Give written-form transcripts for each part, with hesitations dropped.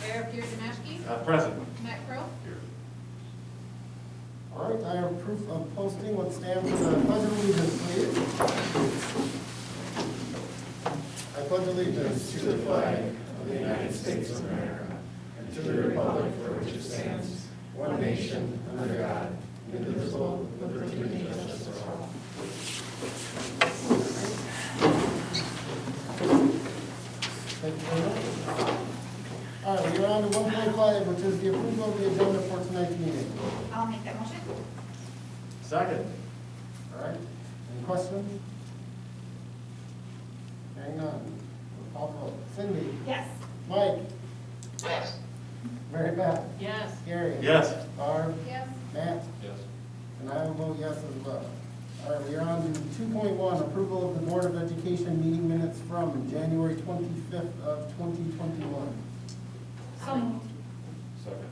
Eric Yurjemashki. Present. Matt Crowe. Here. All right, I have proof of posting. Let's stand for the pledge of allegiance, please. I pledge allegiance to the flag of the United States of America and to the republic for which it stands, one nation, under God, indivisible, with liberty and justice for all. Thank you very much. All right, we're on to 1.5, which is the approval of the agenda for tonight's meeting. I'll make that motion. Second. All right, any questions? Hearing none. We'll call vote. Cindy? Yes. Mike? Yes. Mary Beth? Yes. Gary? Yes. Barb? Yes. Matt? Yes. And I will vote yes as well. All right, we are on to 2.1, approval of the Board of Education meeting minutes from January 25th of 2021. So moved. Second.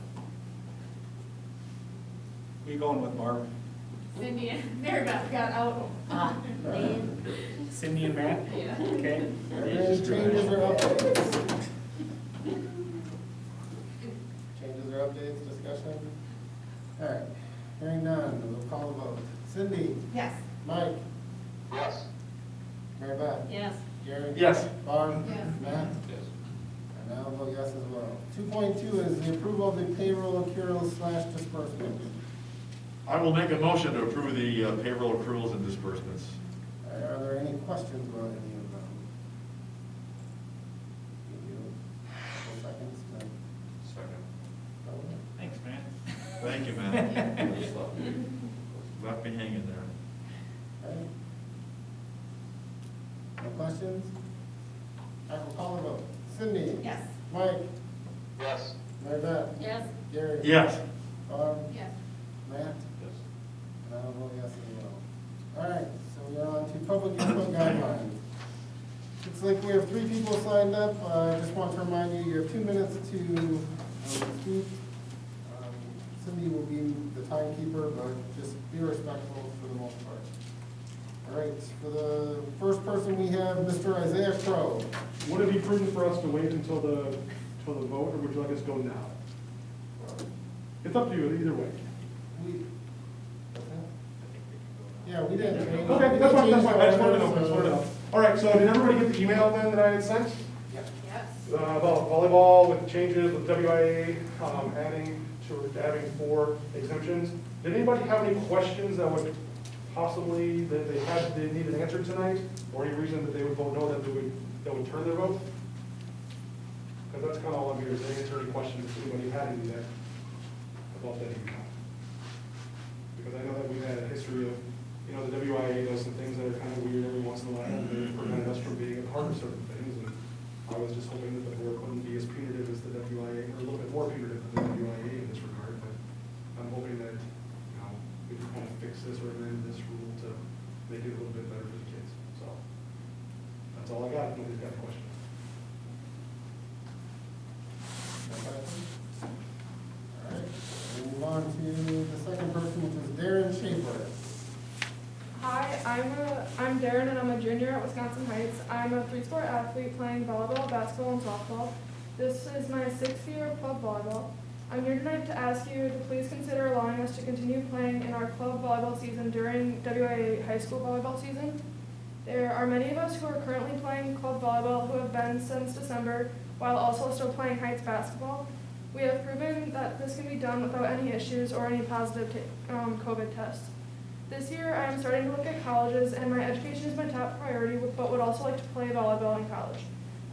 We going with Barb? Cindy and Mary Beth got out. Cindy and Matt? Yeah. Okay. Are there any changes or updates? Changes or updates, discussion? All right, hearing none, we'll call the vote. Cindy? Yes. Mike? Yes. Mary Beth? Yes. Gary? Yes. Barb? Yes. Matt? Yes. And I'll vote yes as well. 2.2 is the approval of the payroll accruals / disbursements. I will make a motion to approve the payroll accruals and disbursements. Are there any questions about any of them? Give you a couple seconds to Second. go. Thanks, man. Thank you, man. Left me hanging there. Okay. No questions? I will call the vote. Cindy? Yes. Mike? Yes. Mary Beth? Yes. Gary? Yes. Barb? Yes. Matt? Yes. And I'll vote yes as well. All right, so we're on to public input guidelines. Looks like we have 3 people signed up. I just want to remind you, you have 2 minutes to speak. Cindy will be the timekeeper, but just be respectful for the most part. All right, for the first person, we have Mr. Isaiah Crowe. Would it be prudent for us to wait until the vote, or would you like us to go now? It's up to you, either way. We- Yeah, we didn't. change- Okay, that's fine, I just wanted to know, so- just wanted to know. All right, so did everybody get the email then that I had sent? Yes. About volleyball with changes with WIA, adding 4 exemptions. Did anybody have any questions that would possibly, that they needed answered tonight? Or any reason that they would vote no, that they would turn their vote? Because that's kind of all I'm here, is to answer any questions if anybody had any that, about that email. Because I know that we've had a history of, the WIA does some things that are kind of weird every once in a while, and they've prevented us from being a part of certain things, and I was just hoping that the board couldn't be as punitive as the WIA, or a little bit more punitive than the WIA in this regard, but I'm hoping that, we can kind of fix this or amend this rule to make it a little bit better for the kids, so. That's all I got, if nobody's got any questions. No questions? All right, we'll move on to the second person, which is Darren Schaefer. Hi, I'm Darren and I'm a junior at Wisconsin Heights. I'm a 3-sport athlete playing volleyball, basketball, and softball. This is my 6th year of club volleyball. I'm here tonight to ask you to please consider allowing us to continue playing in our club volleyball season during WIA high school volleyball season. There are many of us who are currently playing club volleyball who have been since December, while also still playing Heights basketball. We have proven that this can be done without any issues or any positive COVID tests. This year, I am starting to look at colleges, and my education is my top priority, but would also like to play volleyball in college.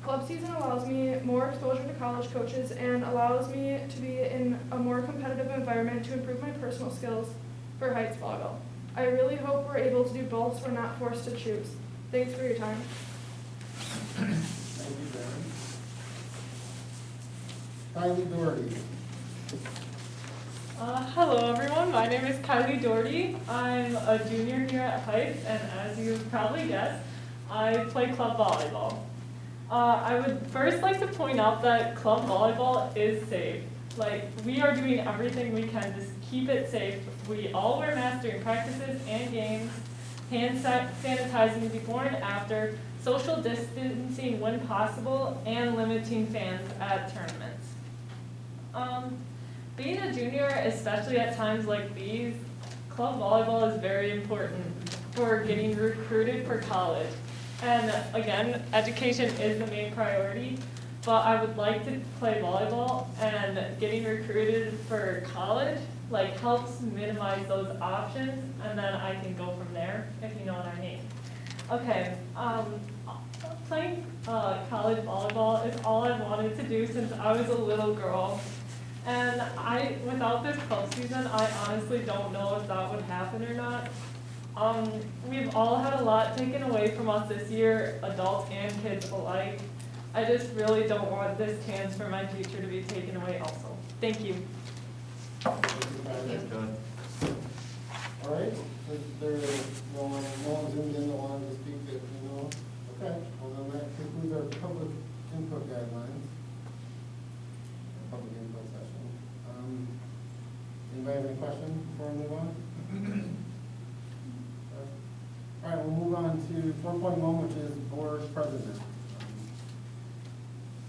Club season allows me more exposure to college coaches and allows me to be in a more competitive environment to improve my personal skills for Heights volleyball. I really hope we're able to do both so we're not forced to choose. Thanks for your time. Thank you, Darren. Kylie Doherty. Hello everyone, my name is Kylie Doherty. I'm a junior here at Heights, and as you've probably guessed, I play club volleyball. I would first like to point out that club volleyball is safe. We are doing everything we can to keep it safe. We all wear masks during practices and games, hand sanitizing before and after, social distancing when possible, and limiting fans at tournaments. Being a junior, especially at times like these, club volleyball is very important for getting recruited for college. And again, education is the main priority, but I would like to play volleyball, and getting recruited for college like helps minimize those options, and then I can go from there, if you know what I mean. Okay, playing college volleyball is all I've wanted to do since I was a little girl. And without this postseason, I honestly don't know if that would happen or not. We've all had a lot taken away from us this year, adults and kids alike. I just really don't want this chance for my future to be taken away also. Thank you. Thanks, Don. All right, is there no one zoomed in that wanted to speak that you know? Okay, well then that concludes our public input guidelines. Public input session. Anybody have any questions before we move on? All right, we'll move on to 4.1, which is board president.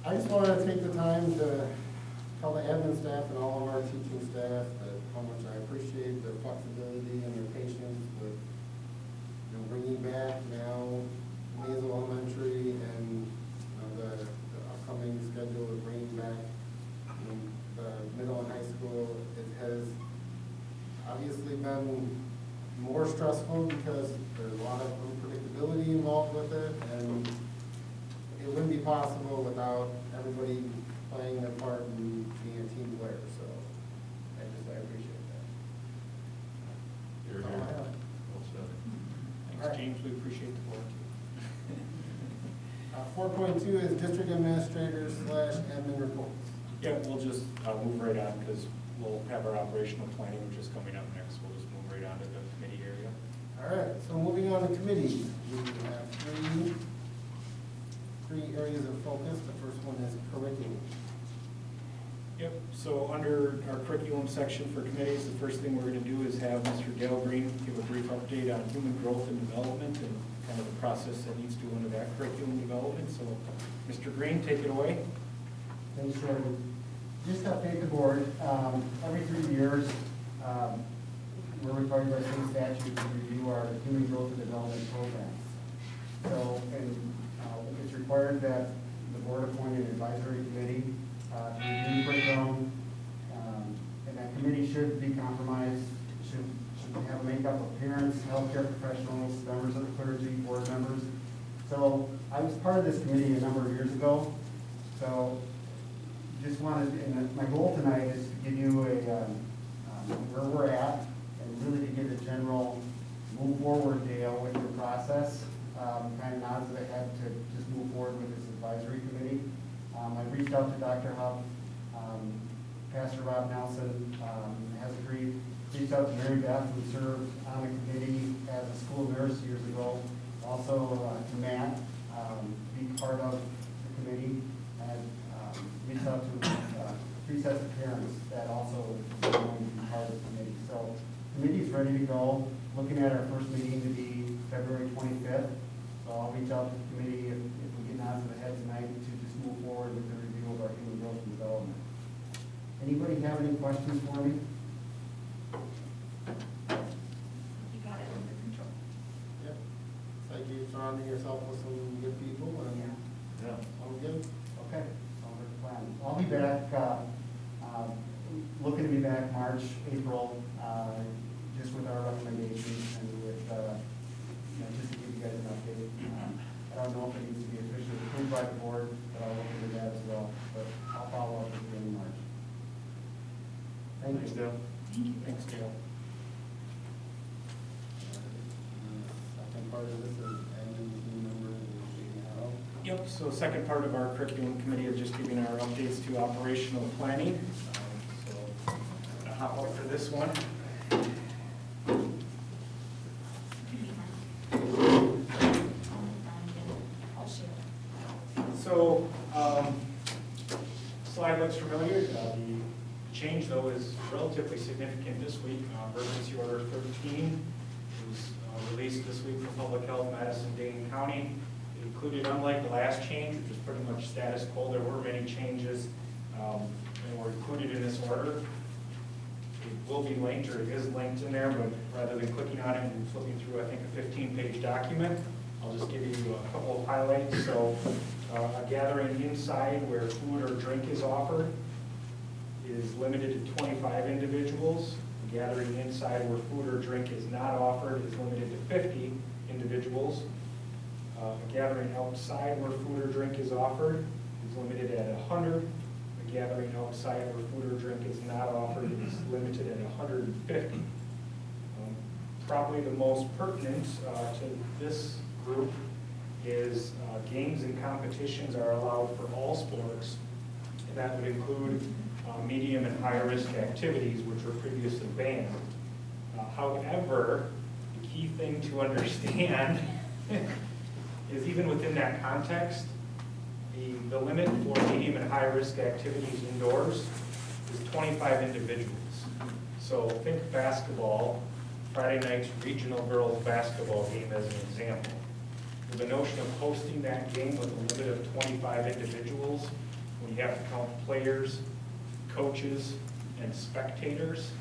I just wanted to take the time to tell the admin staff and all of our teaching staff that how much I appreciate their flexibility and their patience with bringing back now Mazel Elementary and the upcoming schedule of bringing back the middle and high school. It has obviously been more stressful because there's a lot of unpredictability involved with it, and it wouldn't be possible without everybody playing their part and being a team player, so I appreciate that. You're That's here. all I have. Well said. All Thanks, right. James, we appreciate the board. 4.2 is district administrator / admin reports. Yeah, we'll just move right on because we'll have our operational planning, which is coming up next. We'll just move right on to the committee area. All right, so moving on to committees, we have three areas of focus. The first one is curriculum. Yep, so under our curriculum section for committees, the first thing we're going to do is have Mr. Dale Green give a brief update on human growth and development and kind of the process that needs to go into that curriculum development. So, Mr. Green, take it away. Thanks, Chairman. Just to update the board, every 3 years, we're required by state statute to review our human growth and development programs. So, it's required that the board appoint an advisory committee to review curriculum, and that committee should be compromised, should have a makeup of parents, healthcare professionals, members of the clergy, board members. So I was part of this committee a number of years ago. So just wanted, and my goal tonight is to give you where we're at and really to give a general move forward deal with your process. Kind of nods that I had to just move forward with this advisory committee. I reached out to Dr. Huff, Pastor Rob Nelson has agreed. Reached out to Mary Beth, who served on the committee as a school nurse years ago. Also to Matt, to be part of the committee, and reached out to 3 sets of parents that also are going to be part of the committee. So the committee's ready to go. Looking at our first meeting to be February 25th. So I'll reach out to the committee if we get nods to the head tonight to just move forward with the review of our human growth and development. Anybody have any questions for me? You got it under control. Yep. It's like you're surrounding yourself with some good people and Yeah. all good. Okay, sounds like a plan. I'll be back, looking to be back March, April, just with our recommendations and with, just to give you guys an update. I don't know if it needs to be officially approved by the board, but I'll look into that as well. But I'll follow up with you in March. Thank Thanks, you. Dale. Thanks, Dale. Second part of this is adding new members and figuring out. Yep, so second part of our curriculum committee is just giving our updates to operational planning. So I'm going to hop up for this one. I'll share. So, slide looks familiar. The change, though, is relatively significant this week. Emergency Order 13 was released this week for Public Health, Madison-Dane County. It included, unlike the last change, which was pretty much status quo, there were many changes and were included in this order. It will be linked, or it is linked in there, but rather than clicking on it and flipping through, I think, a 15-page document, I'll just give you a couple of highlights. So a gathering inside where food or drink is offered is limited to 25 individuals. A gathering inside where food or drink is not offered is limited to 50 individuals. A gathering outside where food or drink is offered is limited at 100. A gathering outside where food or drink is not offered is limited at 150. Probably the most pertinent to this group is games and competitions are allowed for all sports, and that would include medium and high-risk activities, which were previously banned. However, the key thing to understand is even within that context, the limit for medium and high-risk activities indoors is 25 individuals. So think basketball, Friday night's regional girls basketball game as an example. With the notion of hosting that game with a limit of 25 individuals, when you have to count players, coaches, and spectators,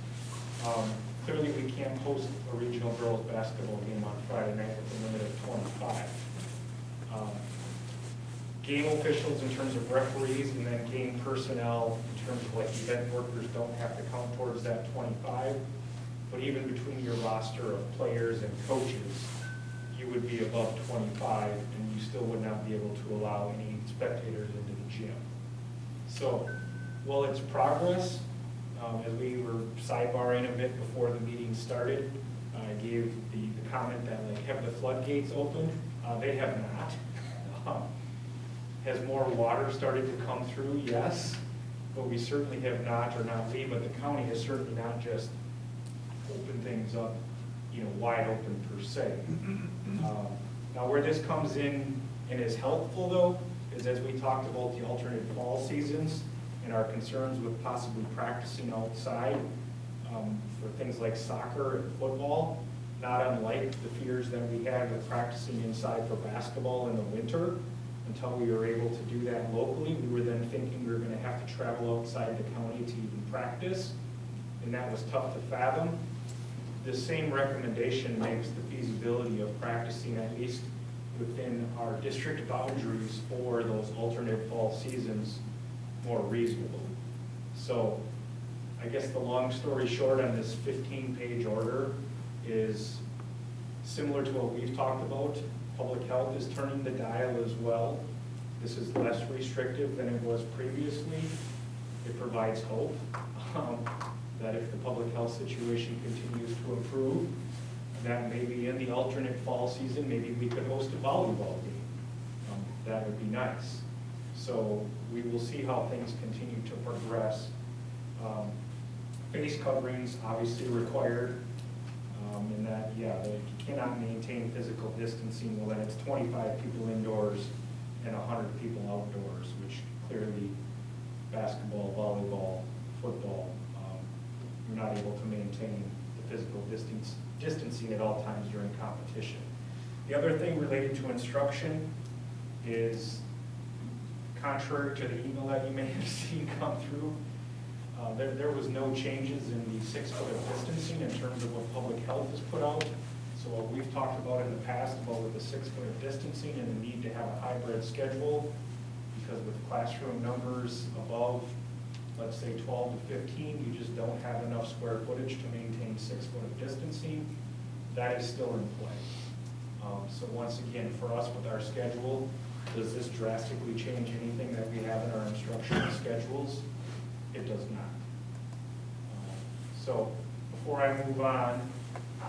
clearly we can't host a regional girls basketball game on Friday night with a limit of 25. Game officials in terms of referees and then game personnel in terms of like event workers don't have to count towards that 25. But even between your roster of players and coaches, you would be above 25 and you still would not be able to allow any spectators into the gym. So while it's progress, as we were sidebarring a bit before the meeting started, I gave the comment that like, have the floodgates opened? They have not. Has more water started to come through? Yes, but we certainly have not, or not we, but the county has certainly not just opened things up, wide open per se. Now where this comes in and is helpful though, is as we talked about the alternate fall seasons and our concerns with possibly practicing outside for things like soccer and football, not unlike the fears that we had with practicing inside for basketball in the winter. Until we were able to do that locally, we were then thinking we were going to have to travel outside the county to even practice, and that was tough to fathom. This same recommendation makes the feasibility of practicing at least within our district boundaries for those alternate fall seasons more reasonable. So I guess the long story short on this 15-page order is similar to what we've talked about. Public health is turning the dial as well. This is less restrictive than it was previously. It provides hope that if the public health situation continues to improve, that maybe in the alternate fall season, maybe we could host a volleyball game. That would be nice. So we will see how things continue to progress. Face coverings obviously required. And that, that you cannot maintain physical distancing, well then it's 25 people indoors and 100 people outdoors, which clearly basketball, volleyball, football, you're not able to maintain the physical distancing at all times during competition. The other thing related to instruction is, contrary to the email that you may have seen come through, there was no changes in the 6 foot of distancing in terms of what public health has put out. So what we've talked about in the past about with the 6 foot of distancing and the need to have a hybrid schedule, because with classroom numbers above, let's say 12 to 15, you just don't have enough square footage to maintain 6 foot of distancing. That is still in play. So once again, for us with our schedule, does this drastically change anything that we have in our instructional schedules? It does not. So before I move on,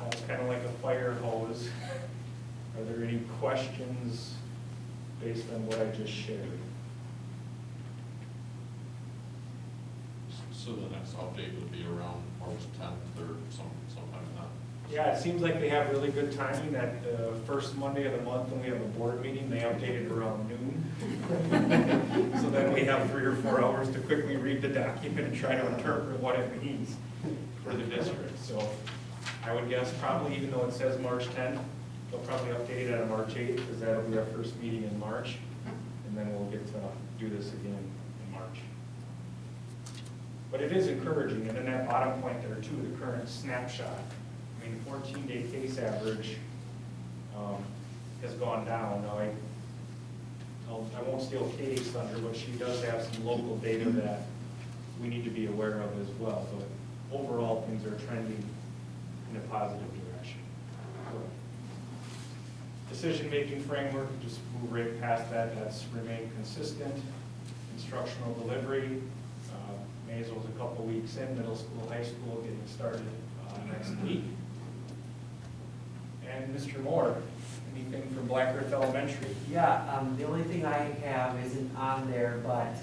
that's kind of like a fire hose. Are there any questions based on what I just shared? So the next update would be around March 10th or sometime in that? Yeah, it seems like they have really good timing. That the first Monday of the month when we have a board meeting, they update it around noon. So then we have 3 or 4 hours to quickly read the document and try to interpret what it means for the district. So I would guess probably, even though it says March 10th, they'll probably update it on March 8th because that'll be our first meeting in March. And then we'll get to do this again in March. But it is encouraging, and in that bottom point there too, the current snapshot. I mean, 14-day case average has gone down. Now, I won't steal Katie's thunder, but she does have some local data that we need to be aware of as well. But overall, things are trending in a positive direction. Decision-making framework, just move right past that. That's remained consistent. Instructional delivery, Mazel's a couple weeks in, middle school, high school getting started next week. And Mr. Moore, anything from Black Earth Elementary? Yeah, the only thing I have isn't on there, but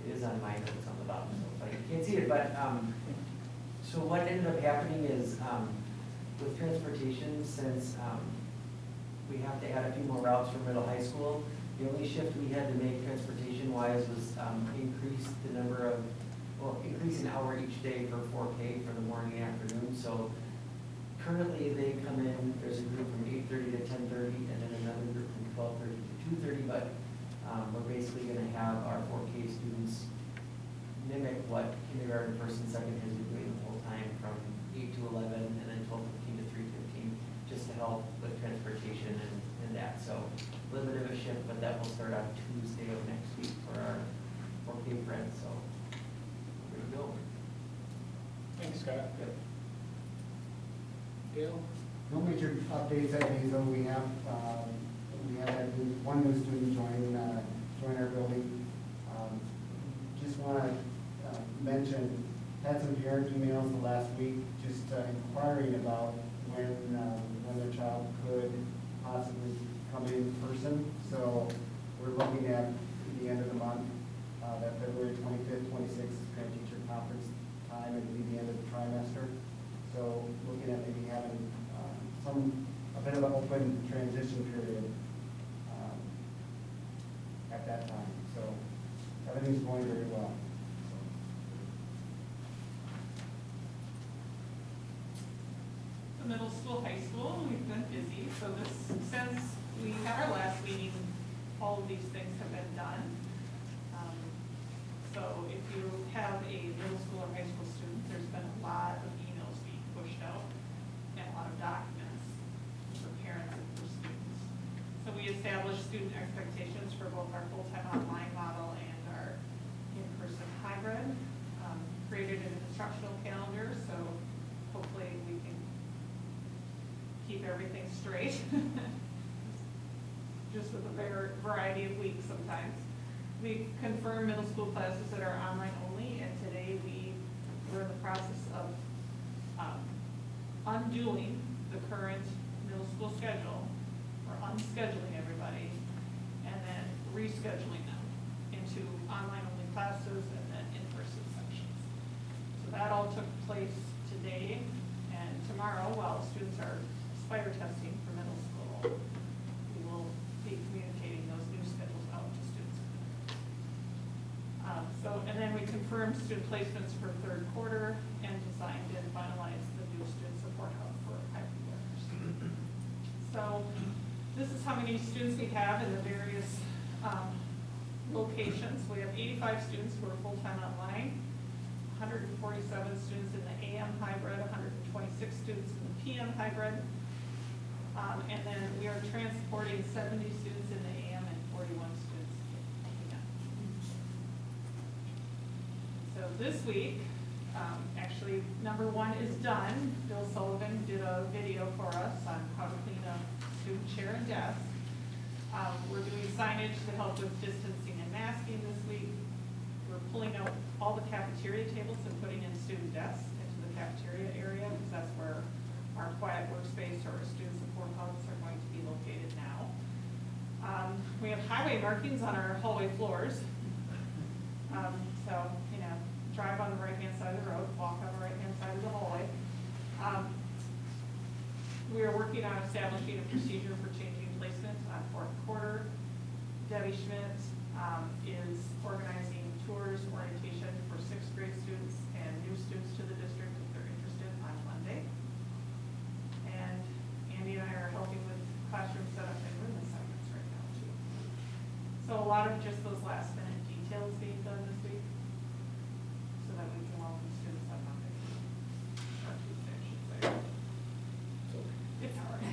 it is on my notes on the bottom, so you can't see it. But so what ended up happening is with transportation, since we have to add a few more routes for middle high school, the only shift we had to make transportation-wise was increase the number of, well, increase an hour each day for 4K for the morning and afternoon. So currently they come in, there's a group from 8:30 to 10:30, and then another group from 12:30 to 2:30. But we're basically going to have our 4K students mimic what kindergarten, first and second has been doing the whole time, from 8 to 11, and then 12:15 to 3:15, just to help with transportation and that. So a little bit of a shift, but that will start on Tuesday of next week for our 4K friends. So there we go. Thanks, Scott. Dale? No major updates at Hazel. We have had one new student join our building. Just want to mention, had some parent emails the last week just inquiring about when their child could possibly come in person. So we're looking at the end of the month, that February 25th, 26th parent-teacher conference time, and be the end of the trimester. So looking at maybe having a bit of an open transition period at that time. So everything's going very well. The middle school, high school, we've been busy, so since we had our last meeting, all of these things have been done. So if you have a middle school or high school student, there's been a lot of emails being pushed out and a lot of documents for parents and for students. So we established student expectations for both our full-time online model and our in-person hybrid, created an instructional calendar, so hopefully we can keep everything straight. Just with a variety of weeks sometimes. We confirm middle school classes that are online only, and today we're in the process of undoing the current middle school schedule. We're unscheduling everybody and then rescheduling them into online only classes and then in-person sections. So that all took place today, and tomorrow, while students are Spire testing for middle school, we will be communicating those new schedules out to students. And then we confirmed student placements for third quarter and designed and finalized the new student support hub for hybrid learners. So this is how many students we have in the various locations. We have 85 students who are full-time online, 147 students in the AM hybrid, 126 students in the PM hybrid, and then we are transporting 70 students in the AM and 41 students in the PM. So this week, actually, number 1 is done. Bill Sullivan did a video for us on how to clean a student chair and desk. We're doing signage to help with distancing and masking this week. We're pulling out all the cafeteria tables and putting in student desks into the cafeteria area, because that's where our quiet workspace or our student support hubs are going to be located now. We have highway markings on our hallway floors. So, drive on the right-hand side of the road, walk on the right-hand side of the hallway. We are working on establishing a procedure for changing placement on fourth quarter. Debbie Schmidt is organizing tours, orientation for 6th grade students and new students to the district if they're interested on Monday. And Andy and I are helping with classroom setup and room assignments right now too. So a lot of just those last minute details being done this week. So that we can welcome students on Monday. Or Tuesday, I should say. It's all right.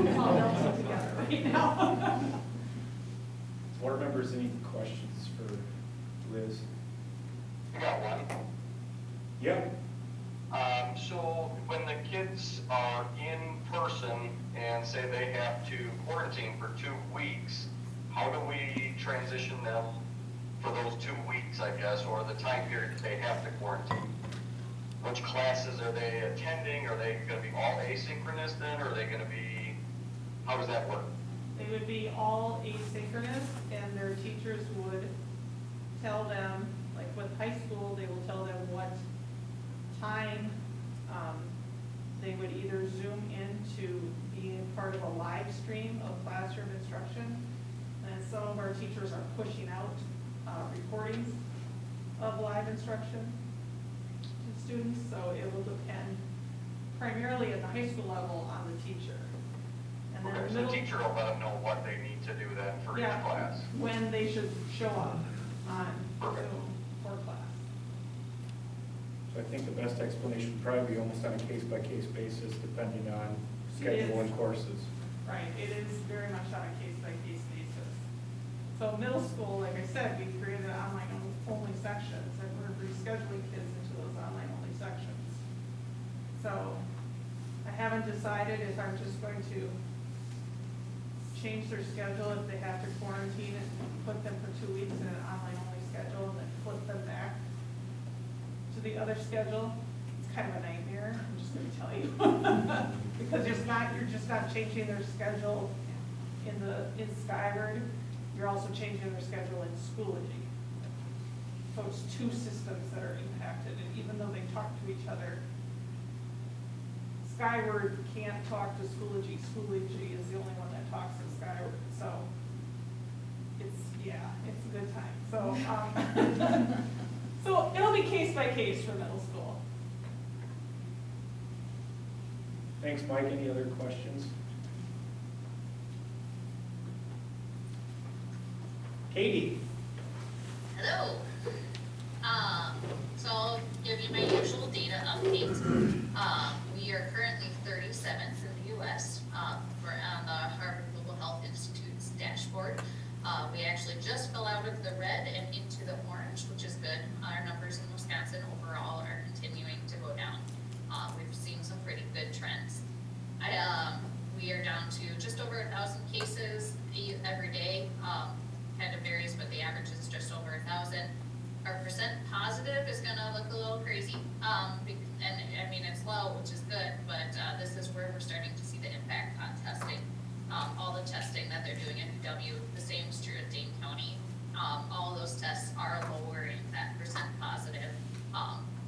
It's all melted together right now. Board members, any questions for Liz? I got one. Yep. So when the kids are in person and say they have to quarantine for 2 weeks, how do we transition them for those 2 weeks, I guess, or the time period that they have to quarantine? Which classes are they attending? Are they gonna be all asynchronous then, or are they gonna be, how does that work? They would be all asynchronous, and their teachers would tell them, like with high school, they will tell them what time they would either Zoom into being part of a live stream of classroom instruction. And some of our teachers are pushing out recordings of live instruction to students, so it will depend primarily at the high school level on the teacher. And then Okay, so the middle- teacher will let them know what they need to do then for each Yeah, class. when they should show up on Perfect. Zoom for class. So I think the best explanation would probably be almost on a case-by-case basis, depending on schedule and courses. Right, it is very much on a case-by-case basis. So middle school, like I said, we created online only sections, and we're rescheduling kids into those online only sections. So I haven't decided if I'm just going to change their schedule if they have to quarantine and put them for 2 weeks in an online only schedule and then flip them back to the other schedule. It's kind of a nightmare, I'm just gonna tell you. Because you're just not changing their schedule in Skyward, you're also changing their schedule in Schoology. So it's two systems that are impacted, and even though they talk to each other, Skyward can't talk to Schoology. Schoology is the only one that talks to Skyward, so it's a good time. So, so it'll be case by case for middle school. Thanks, Mike. Any other questions? Katie? Hello. So I'll give you my usual data update. We are currently 37th in the U.S. We're on the Harvard Global Health Institute's dashboard. We actually just fell out of the red and into the orange, which is good. Our numbers in Wisconsin overall are continuing to go down. We've seen some pretty good trends. We are down to just over 1,000 cases every day. Kind of varies, but the average is just over 1,000. Our percent positive is gonna look a little crazy. And I mean, it's low, which is good, but this is where we're starting to see the impact on testing. All the testing that they're doing at UW, the same is true at Dane County. All those tests are lowering that percent positive.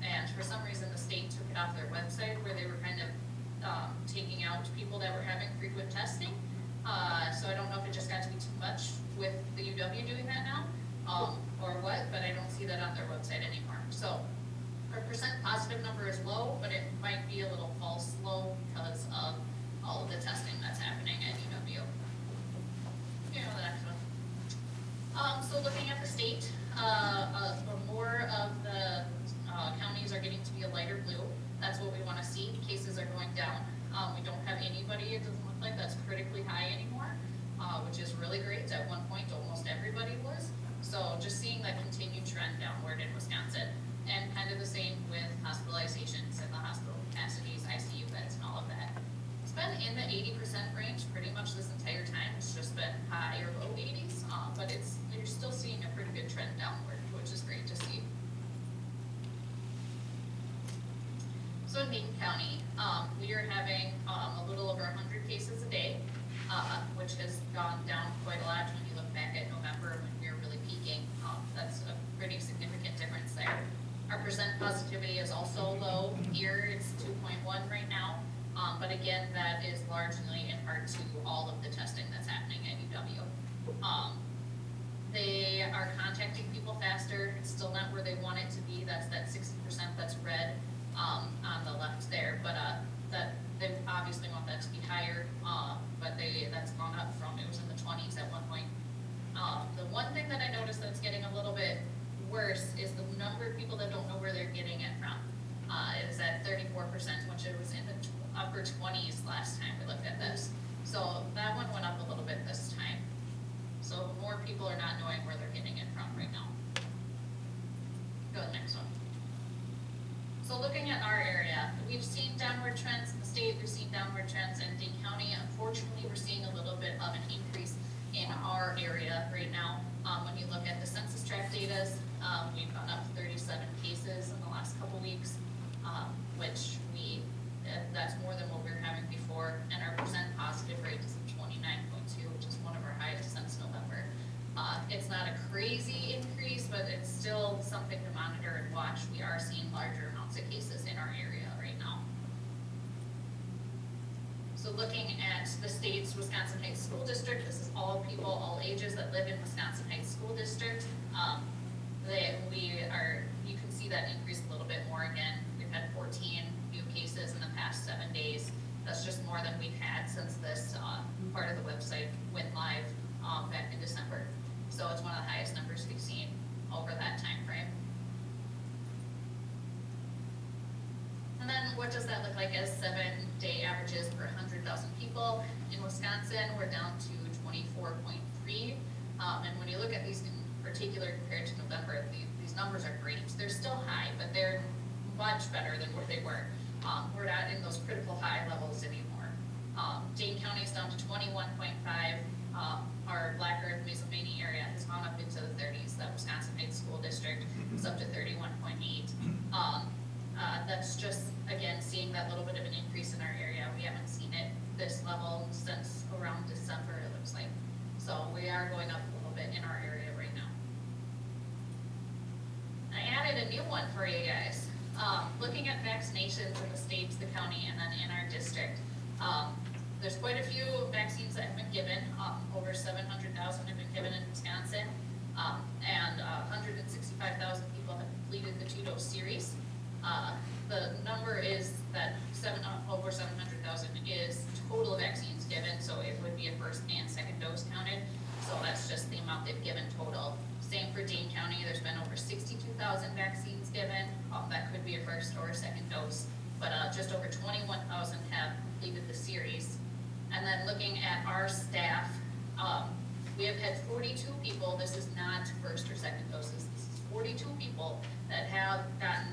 And for some reason, the state took it off their website where they were kind of taking out people that were having frequent testing. So I don't know if it just got to be too much with the UW doing that now, or what, but I don't see that on their website anymore. So our percent positive number is low, but it might be a little false low because of all of the testing that's happening at UW. You know, the next one. So looking at the state, more of the counties are getting to be a lighter blue. That's what we want to see. Cases are going down. We don't have anybody, it doesn't look like that's critically high anymore, which is really great. At one point, almost everybody was. So just seeing that continued trend downward in Wisconsin, and kind of the same with hospitalizations and the hospital capacities, ICU beds, and all of that. It's been in the 80% range pretty much this entire time. It's just been high or low 80s, but you're still seeing a pretty good trend downward, which is great to see. So in Dane County, we are having a little over 100 cases a day, which has gone down quite a lot when you look back at November when we were really peaking. That's a pretty significant difference there. Our percent positivity is also low. Here it's 2.1 right now, but again, that is largely in part to all of the testing that's happening at UW. They are contacting people faster. It's still not where they want it to be. That's that 60% that's red. On the left there, but that they obviously want that to be higher, but that's gone up from, it was in the 20s at one point. The one thing that I noticed that's getting a little bit worse is the number of people that don't know where their is at 34%, which it was in the upper 20s last time we looked at this. So that one went up a little bit this time. So more people are not knowing where they're getting it from right now. Go to the next one. So looking at our area, we've seen downward trends in the state, we've seen downward trends in Dane County. Unfortunately, we're seeing a little bit of an increase in our area right now. When you look at the census tract data, we've gone up 37 cases in the last couple weeks, which that's more than what we were having before, and our percent positive rate is 29.2, which is one of our highest since November. It's not a crazy increase, but it's still something to monitor and watch. We are seeing larger amounts of cases in our area right now. So looking at the state's Wisconsin Heights School District, this is all people, all ages that live in Wisconsin Heights School District. You can see that increase a little bit more again. We've had 14 new cases in the past 7 days. That's just more than we've had since this part of the website went live back in December. So it's one of the highest numbers we've seen over that time frame. And then what does that look like as 7-day averages per 100,000 people? In Wisconsin, we're down to 24.3. And when you look at these in particular compared to November, these numbers are great. They're still high, but they're much better than what they were. We're not in those critical high levels anymore. Dane County is down to 21.5. Our Black Earth Mesoamerican area has gone up into the 30s. That Wisconsin Heights School District is up to 31.8. That's just, again, seeing that little bit of an increase in our area. We haven't seen it this level since around December, it looks like. So we are going up a little bit in our area right now. I added a new one for you guys. Looking at vaccinations in the state, the county, and then in our district. There's quite a few vaccines that have been given. Over 700,000 have been given in Wisconsin, and 165,000 people have completed the 2-dose series. The number is that over 700,000 is total vaccines given, so it would be a first and second dose counted. So that's just the amount they've given total. Same for Dane County, there's been over 62,000 vaccines given. That could be a first or a second dose, but just over 21,000 have completed the series. And then looking at our staff, we have had 42 people, this is not first or second doses, this is 42 people that have gotten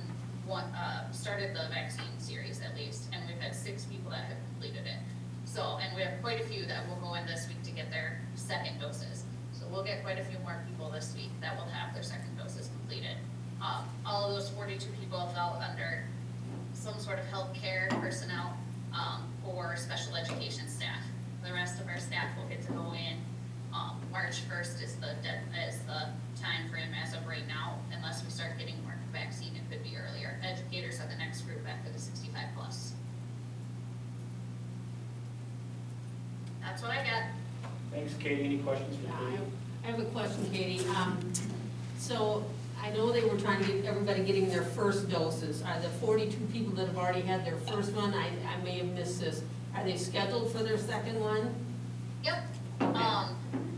started the vaccine series at least, and we've had 6 people that have completed it. So, and we have quite a few that will go in this week to get their second doses. So we'll get quite a few more people this week that will have their second doses completed. All of those 42 people fell under some sort of healthcare personnel or special education staff. The rest of our staff will get to go in. March 1st is the time frame as of right now, unless we start getting more vaccine, it could be earlier. Educators are the next group after the 65 plus. That's what I got. Thanks, Katie. Any questions for Katie? I have a question, Katie. So I know they were trying to get everybody getting their first doses. Are the 42 people that have already had their first one, I may have missed this, are they scheduled for their second one? Yep.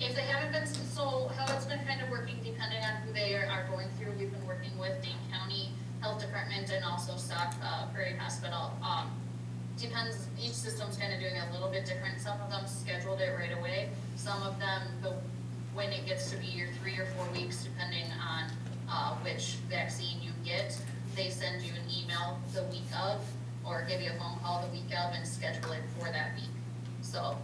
If they haven't been, so how it's been kind of working depending on who they are going through. We've been working with Dane County Health Department and also Stock Prairie Hospital. Depends, each system's kind of doing a little bit different. Some of them scheduled it right away. Some of them, when it gets to be your 3 or 4 weeks, depending on which vaccine you get, they send you an email the week of, or give you a phone call the week of and schedule it for that week. So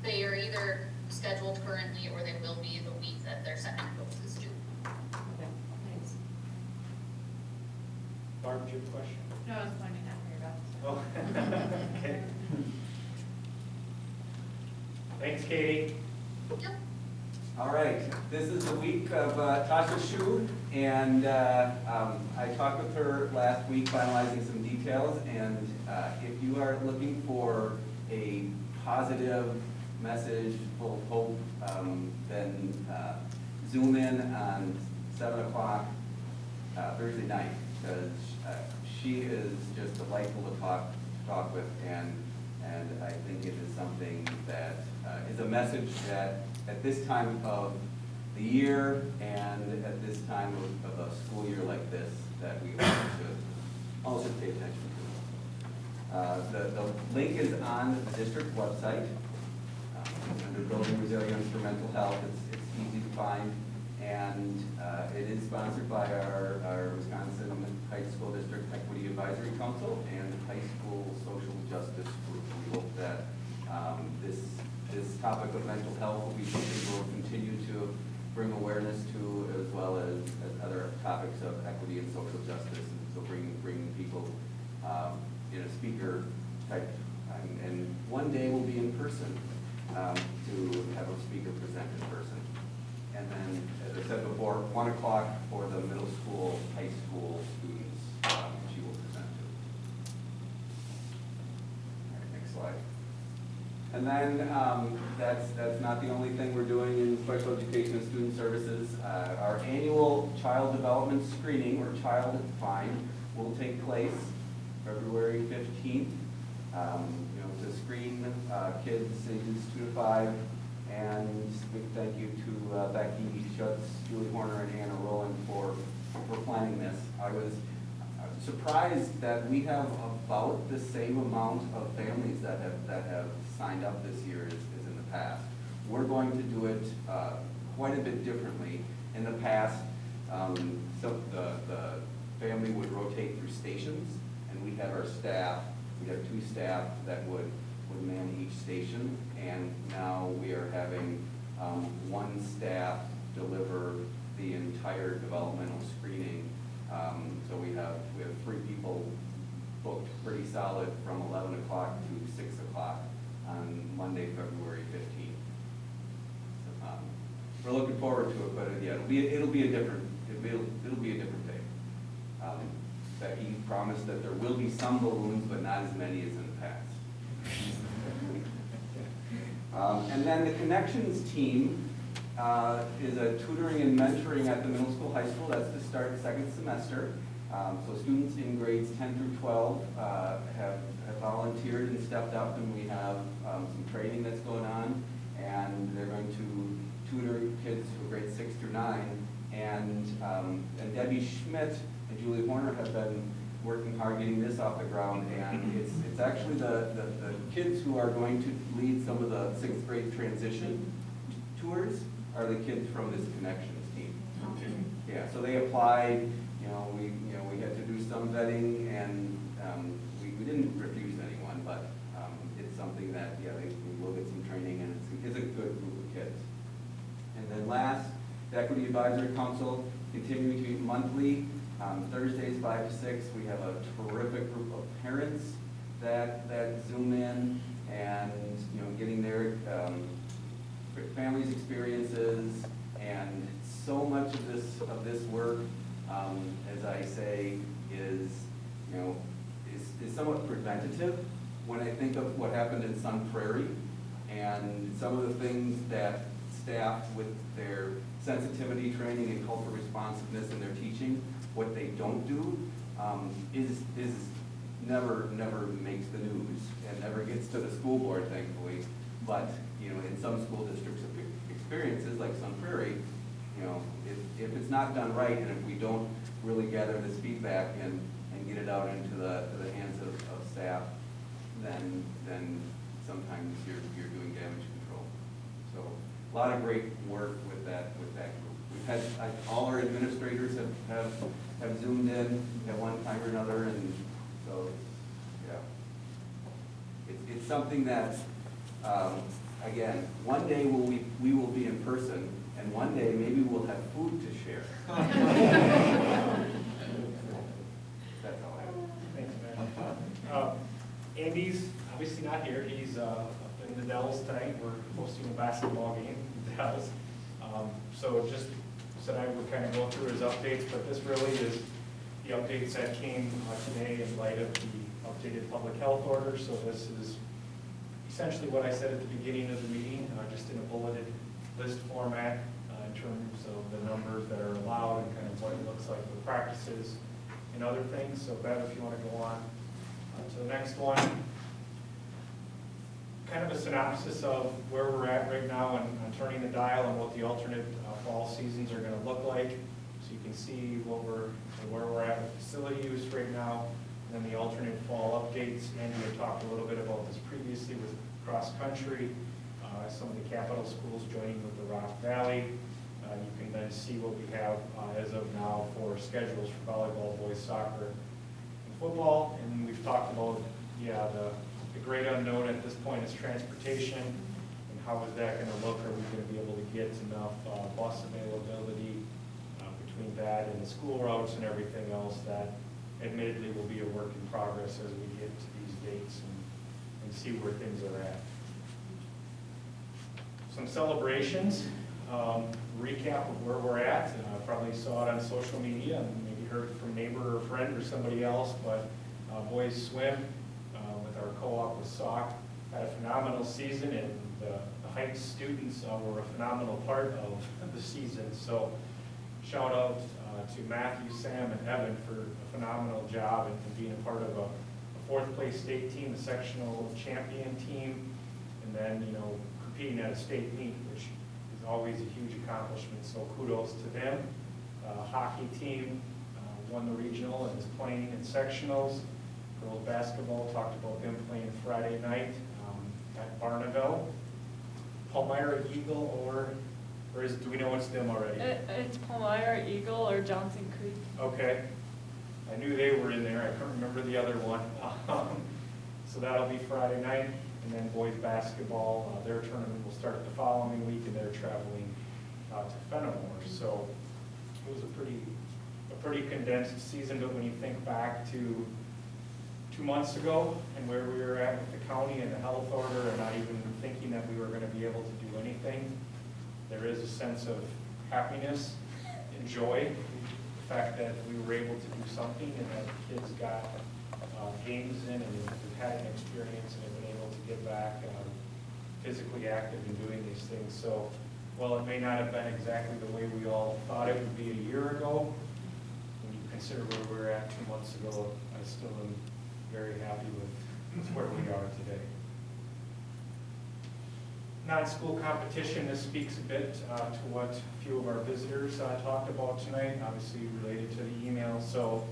they are either scheduled currently or they will be the week that their second dose is due. Okay, thanks. Barb, do you have a question? No, I was pointing at your belt. Oh, okay. Thanks, Katie. Yep. All right, this is the week of Tasha Shu, and I talked with her last week finalizing some details, and if you are looking for a positive message full of hope, then Zoom in on 7 o'clock Thursday night, because she is just delightful to talk with, and I think it is something that is a message that at this time of the year and at this time of a school year like this, that we all should also pay attention to. The link is on the district website, under Building Resilience for Mental Health. It's easy to find, and it is sponsored by our Wisconsin High School District Equity Advisory Council and High School Social Justice Group. We hope that this topic of mental health will be something we'll continue to bring awareness to, as well as other topics of equity and social justice. And so bring people in a speaker type, and one day we'll be in person to have a speaker present in person. And then, as I said before, 1 o'clock for the middle school, high school students, she will present to. All right, next slide. And then that's not the only thing we're doing in special education and student services. Our annual child development screening, or Child Find, will take place February 15th. To screen kids ages 2 to 5. And big thank you to Becky Schutz, Julie Horner, and Anna Rowland for planning this. I was surprised that we have about the same amount of families that have signed up this year as in the past. We're going to do it quite a bit differently. In the past, so the family would rotate through stations, and we had our staff. We have 2 staff that would man each station, and now we are having 1 staff deliver the entire developmental screening. So we have 3 people booked pretty solid from 11 o'clock to 6 o'clock on Monday, February 15th. So, we're looking forward to it, but yeah, it'll be a different day. Becky promised that there will be some balloons, but not as many as in the past. And then the Connections team is a tutoring and mentoring at the middle school, high school. That's to start 2nd semester. So students in grades 10 through 12 have volunteered and stepped up, and we have some training that's going on, and they're going to tutor kids who are grades 6 through 9. And Debbie Schmidt and Julie Horner have been working hard getting this off the ground, and it's actually the kids who are going to lead some of the 6th grade transition tours are the kids from this Connections team. Yeah, so they applied. We had to do some vetting, and we didn't refuse anyone, but it's something that we will get some training, and it's a good group of kids. And then last, the Equity Advisory Council continuing to meet monthly. Thursdays 5 to 6, we have a terrific group of parents that Zoom in, and getting their families' experiences, and so much of this work, as I say, is somewhat preventative. When I think of what happened in Sun Prairie and some of the things that staff with their sensitivity training and cultural responsiveness in their teaching, what they don't do is never makes the news and never gets to the school board, thankfully. But in some school districts' experiences, like Sun Prairie, if it's not done right, and if we don't really gather this feedback and get it out into the hands of staff, then sometimes you're doing damage control. So a lot of great work with that group. We've had all our administrators have Zoomed in at one time or another, and so yeah, it's something that again, one day we will be in person, and one day maybe we'll have food to share. That's all I have. Thanks, man. Andy's obviously not here. He's up in the Dells tonight. We're hosting a basketball game in the Dells. So just said I would kind of go through his updates, but this really is the updates that came today in light of the updated public health order. So this is essentially what I said at the beginning of the meeting, just in a bulleted list format in terms of the numbers that are allowed and kind of what it looks like with practices and other things. So Bev, if you want to go on to the next one. Kind of a synopsis of where we're at right now on turning the dial and what the alternate fall seasons are going to look like. So you can see where we're at with facility use right now. And then the alternate fall updates, Andy had talked a little bit about this previously with cross-country, some of the capital schools joining with the Rock Valley. You can then see what we have as of now for schedules for volleyball, boys soccer, and football. And we've talked about, yeah, the great unknown at this point is transportation. And how is that going to look? Are we going to be able to get enough bus availability between that and the school routes and everything else that admittedly will be a work in progress as we get to these dates and see where things are at. Some celebrations, recap of where we're at. Probably saw it on social media and maybe heard it from neighbor or friend or somebody else, but boys swim with our co-op with SOC had a phenomenal season, and the Heights students were a phenomenal part of the season. So shout out to Matthew, Sam, and Evan for a phenomenal job and being a part of a fourth place state team, the sectional champion team, and then, you know, competing at a state meet, which is always a huge accomplishment. So kudos to them. Hockey team won the regional and is playing in sectionals. Girls basketball, talked about them playing Friday night at Barnaville. Palmyra Eagle do we know it's them already? It's Palmyra Eagle or Johnson Creek. Okay. I knew they were in there. I couldn't remember the other one. So that'll be Friday night. And then boys basketball, their tournament will start the following week, and they're traveling to Fenimore. So it was a pretty condensed season, but when you think back to 2 months ago and where we were at with the county and the health order and not even thinking that we were going to be able to do anything, there is a sense of happiness and joy. The fact that we were able to do something and that kids got games in and have had an experience and have been able to get back physically active in doing these things. So while it may not have been exactly the way we all thought it would be a year ago, when you consider where we were at 2 months ago, I still am very happy with where we are today. Non-school competition, this speaks a bit to what a few of our visitors talked about tonight, obviously related to the email. So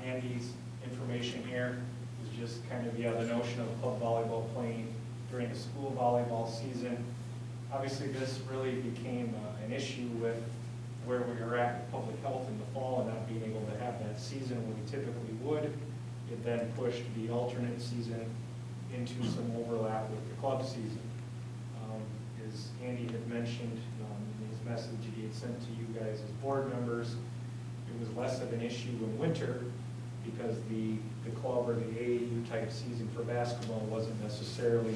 Andy's information here is just kind of, the notion of club volleyball playing during the school volleyball season. Obviously this really became an issue with where we were at with public health in the fall and not being able to have that season when we typically would. It then pushed the alternate season into some overlap with the club season. As Andy had mentioned in his message he had sent to you guys as board members, it was less of an issue in winter because the club or the AAU type season for basketball wasn't necessarily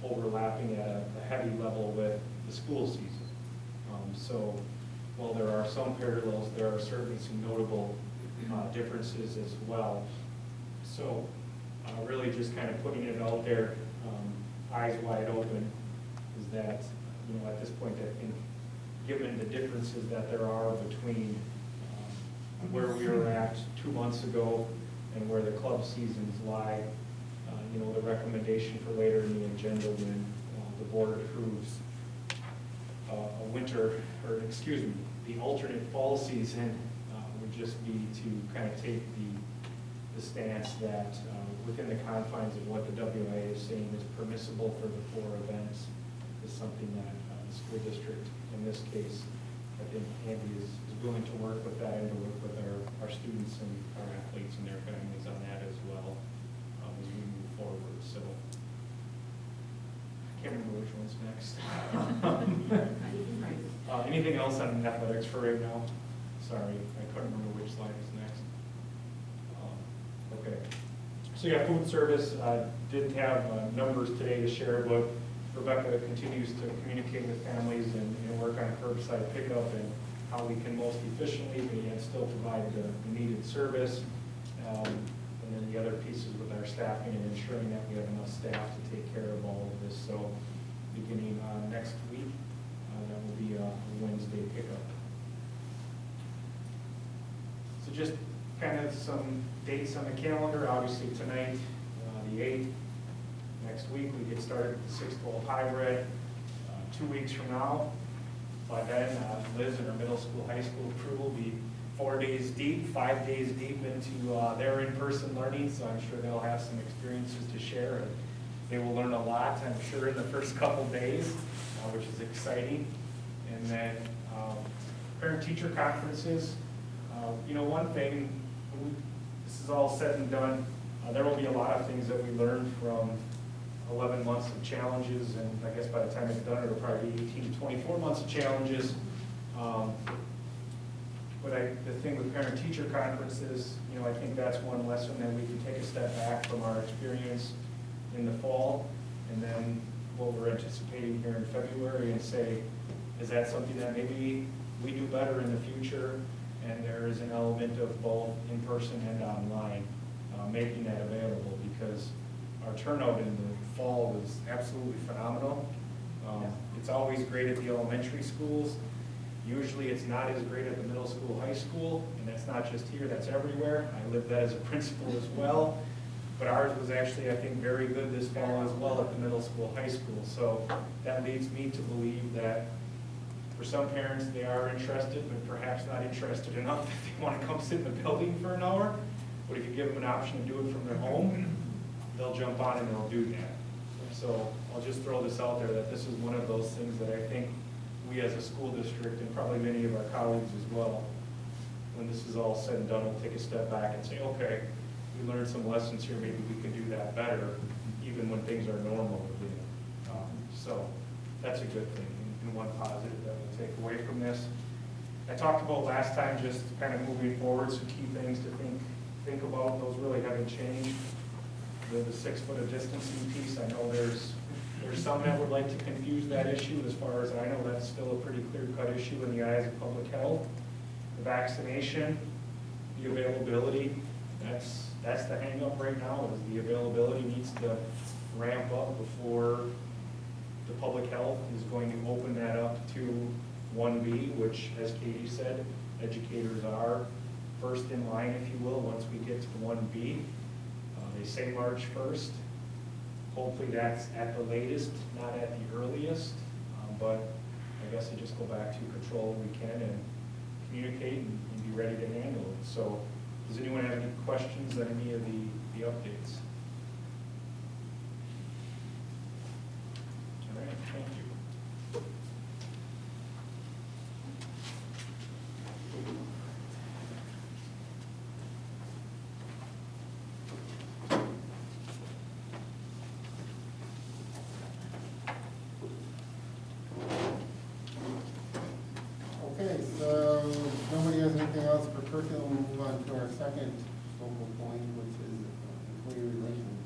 overlapping at a heavy level with the school season. So while there are some parallels, there are certainly some notable differences as well. So really just kind of putting it out there, eyes wide open, is that, you know, at this point I think given the differences that there are between where we were at 2 months ago and where the club seasons lie, you know, the recommendation for later in the agenda when the board approves the alternate fall season would just be to kind of take the stance that within the confines of what the WIA is saying is permissible for the 4 events is something that the school district, in this case, I think Andy is willing to work with that and to work with our students and our athletes and their families on that as well as we move forward. So I can't remember which one's next. Anything else on athletics for right now? Sorry, I couldn't remember which slide was next. Okay. So yeah, food service, didn't have numbers today to share, but Rebecca continues to communicate with families and work on curbside pickup and how we can most efficiently but yet still provide the needed service. And then the other pieces with our staffing and ensuring that we have enough staff to take care of all of this. So beginning next week, that will be a Wednesday pickup. So just kind of some dates on the calendar. Obviously tonight, the 8th. Next week we get started with the 6-bowl hybrid. 2 weeks from now, by then Liz and her middle school, high school crew will be 4 days deep, 5 days deep into their in-person learning, so I'm sure they'll have some experiences to share, and they will learn a lot, I'm sure, in the first couple days, which is exciting. And then parent-teacher conferences. One thing, when this is all said and done, there will be a lot of things that we learned from 11 months of challenges, and I guess by the time it's done, it'll probably be 18 to 24 months of challenges. But the thing with parent-teacher conferences, I think that's one lesson that we can take a step back from our experience in the fall, and then what we're anticipating here in February, and say, is that something that maybe we do better in the future? And there is an element of both in-person and online, making that available, because our turnout in the fall was absolutely phenomenal. It's always great at the elementary schools. Usually it's not as great at the middle school, high school, and that's not just here, that's everywhere. I lived that as a principal as well. But ours was actually, I think, very good this fall as well at the middle school, high school. So that leads me to believe that for some parents, they are interested, but perhaps not interested enough that they want to come sit in the building for an hour. But if you give them an option to do it from their home, they'll jump on and they'll do that. So I'll just throw this out there, that this is one of those things that I think we as a school district, and probably many of our colleagues as well, when this is all said and done, we'll take a step back and say, okay, we learned some lessons here, maybe we can do that better, even when things are normal again. So that's a good thing, and one positive that we'll take away from this. I talked about last time, just kind of moving forward, some key things to think about. Those really haven't changed. The 6 foot of distancing piece, I know there's some that would like to confuse that issue. As far as I know, that's still a pretty clear-cut issue in the eyes of public health. The vaccination, the availability, that's the hang-up right now, is the availability needs to ramp up before the public health is going to open that up to 1B, which, as Katie said, educators are first in line, if you will, once we get to 1B. They say March 1st. Hopefully that's at the latest, not at the earliest, but I guess I just go back to control what we can and communicate and be ready to handle it. So does anyone have any questions on any of the updates? All right, thank you. Okay, so if nobody has anything else for curriculum, we'll move on to our second focal point, which is employee relations.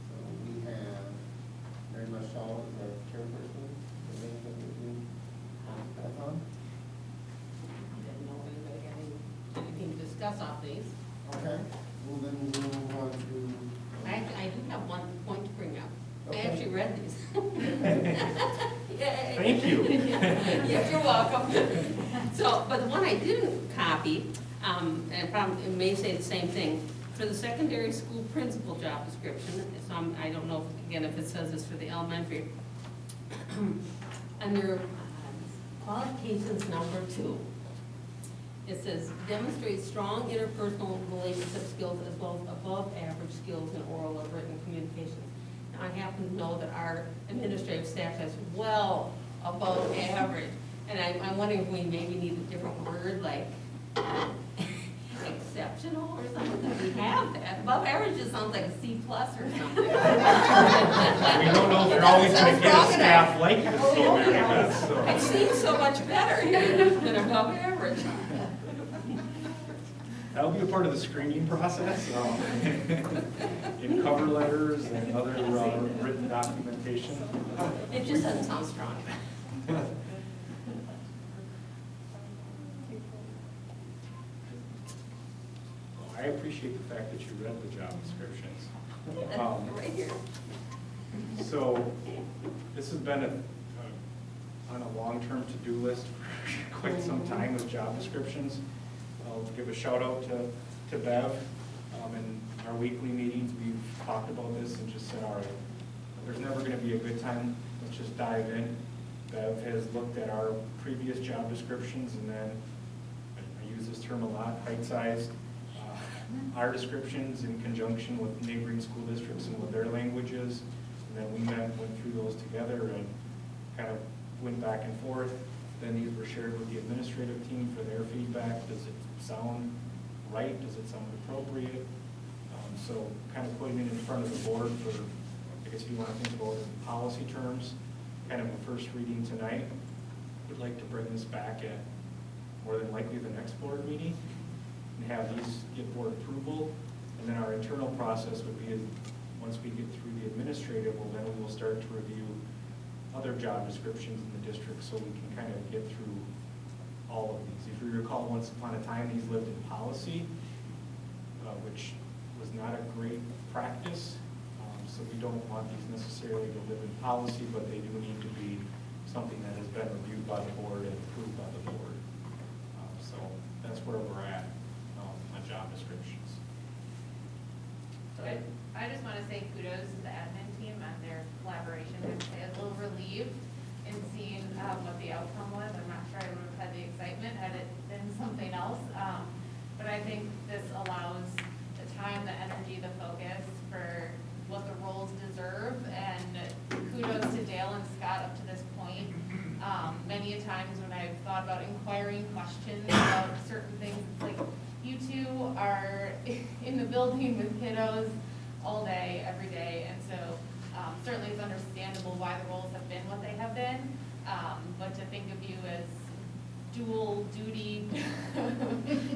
So we have Mary Michelle as our chairperson. Is there anything that we pass on? I didn't know if anybody had anything to discuss off these. Okay, well then we'll move on to. I do have one point to bring up. I Okay. actually read these. Yay. Thank you. Yes, you're welcome. So, but the one I didn't copy, and probably, it may say the same thing, for the secondary school principal job description, so I don't know, again, if it says this for the elementary, under qualifications number 2, it says demonstrate strong interpersonal relationship skills as well as above average skills in oral or written communication. Now, I happen to know that our administrative staff has well above average, and I'm wondering if we maybe need a different word, like exceptional or something. We have that. Above average just sounds like a C+ or something. We don't know if you're always going to get a staff like this, so Mary Beth, so. I've seen so much better here than above average. That'll be a part of the screening process, in cover letters and other written documentation. It just doesn't sound strong. I appreciate the fact that you read the job descriptions. Right here. So this has been on a long-term to-do list for quite some time with job descriptions. I'll give a shout out to Bev. In our weekly meetings, we've talked about this and just said, all right, there's never going to be a good time, let's just dive in. Bev has looked at our previous job descriptions, and then use this term a lot, height-sized, our descriptions in conjunction with neighboring school districts and what their language is. And then we went through those together and kind of went back and forth. Then these were shared with the administrative team for their feedback. Does it sound right? Does it sound appropriate? So kind of putting it in front of the board for, I guess if you want to think about it in policy terms, kind of a first reading tonight. Would like to bring this back at more than likely the next board meeting and have these get board approval. And then our internal process would be, once we get through the administrative, well, then we will start to review other job descriptions in the district so we can kind of get through all of these. If you recall, once upon a time, these lived in policy, which was not a great practice. So we don't want these necessarily to live in policy, but they do need to be something that has been reviewed by the board and approved by the board. So that's where we're at on job descriptions. I just want to say kudos to the admin team on their collaboration. I would say a little relieved in seeing what the outcome was. I'm not sure I would have had the excitement had it been something else. But I think this allows the time, the energy, the focus for what the roles deserve. And kudos to Dale and Scott up to this point. Many a times when I've thought about inquiring questions about certain things, it's like you two are in the building with kiddos all day, every day, and so certainly it's understandable why the roles have been what they have been, but to think of you as dual duty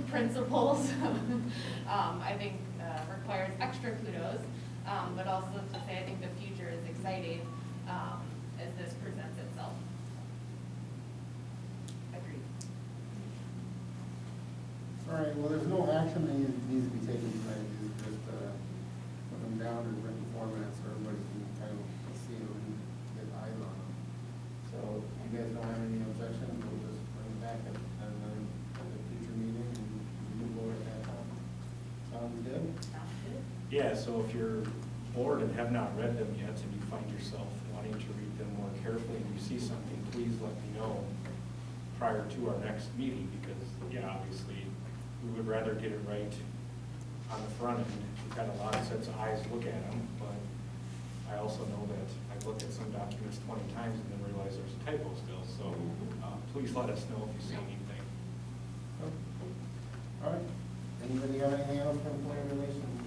principals, I think requires extra kudos, but also to say I think the future is exciting as this presents itself. Agreed. All right, well, there's no action that needs to be taken tonight. These are just put them down in written format so everybody can kind of see them and get eyes on them. So you guys don't have any objections, we'll just bring it back at a future meeting and move over at that time. Sounds good? Sounds good. Yeah, so if you're bored and have not read them yet and you find yourself wanting to read them more carefully and you see something, please let me know prior to our next meeting because, yeah, obviously, we would rather get it right on the front end. We've had a lot of sets of eyes look at them, but I also know that I've looked at some documents 20 times and then realize there's a typo still. So please let us know if you see anything. All right. Anybody have anything else for employee relations?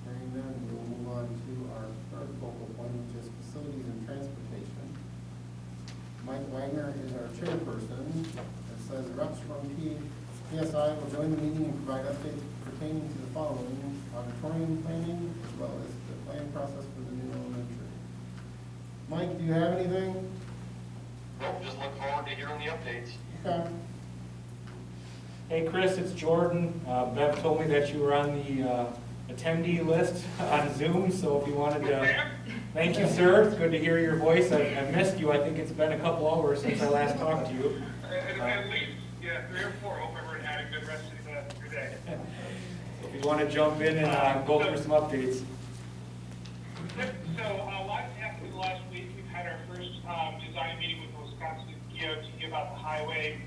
Hearing none, we'll move on to our third focal point, which is facilities and transportation. Mike Wagner is our chairperson. It says reps from PSI will join the meeting and provide updates pertaining to the following: auditorium planning, as well as the planning process for the new elementary. Mike, do you have anything? Nope, just look forward to hearing the updates. Okay. Hey, Chris, it's Jordan. Bev told me that you were on the attendee list on Zoom, so if you wanted to, thank you, sir. It's good to hear your voice. I missed you. I think it's been a couple hours since I last talked to you. At least, yeah, 3 or 4. Hope everyone had a good rest of your day. If you want to jump in and go through some updates. So, a lot happened last week. We've had our first design meeting with the Wisconsin DOT about the highway.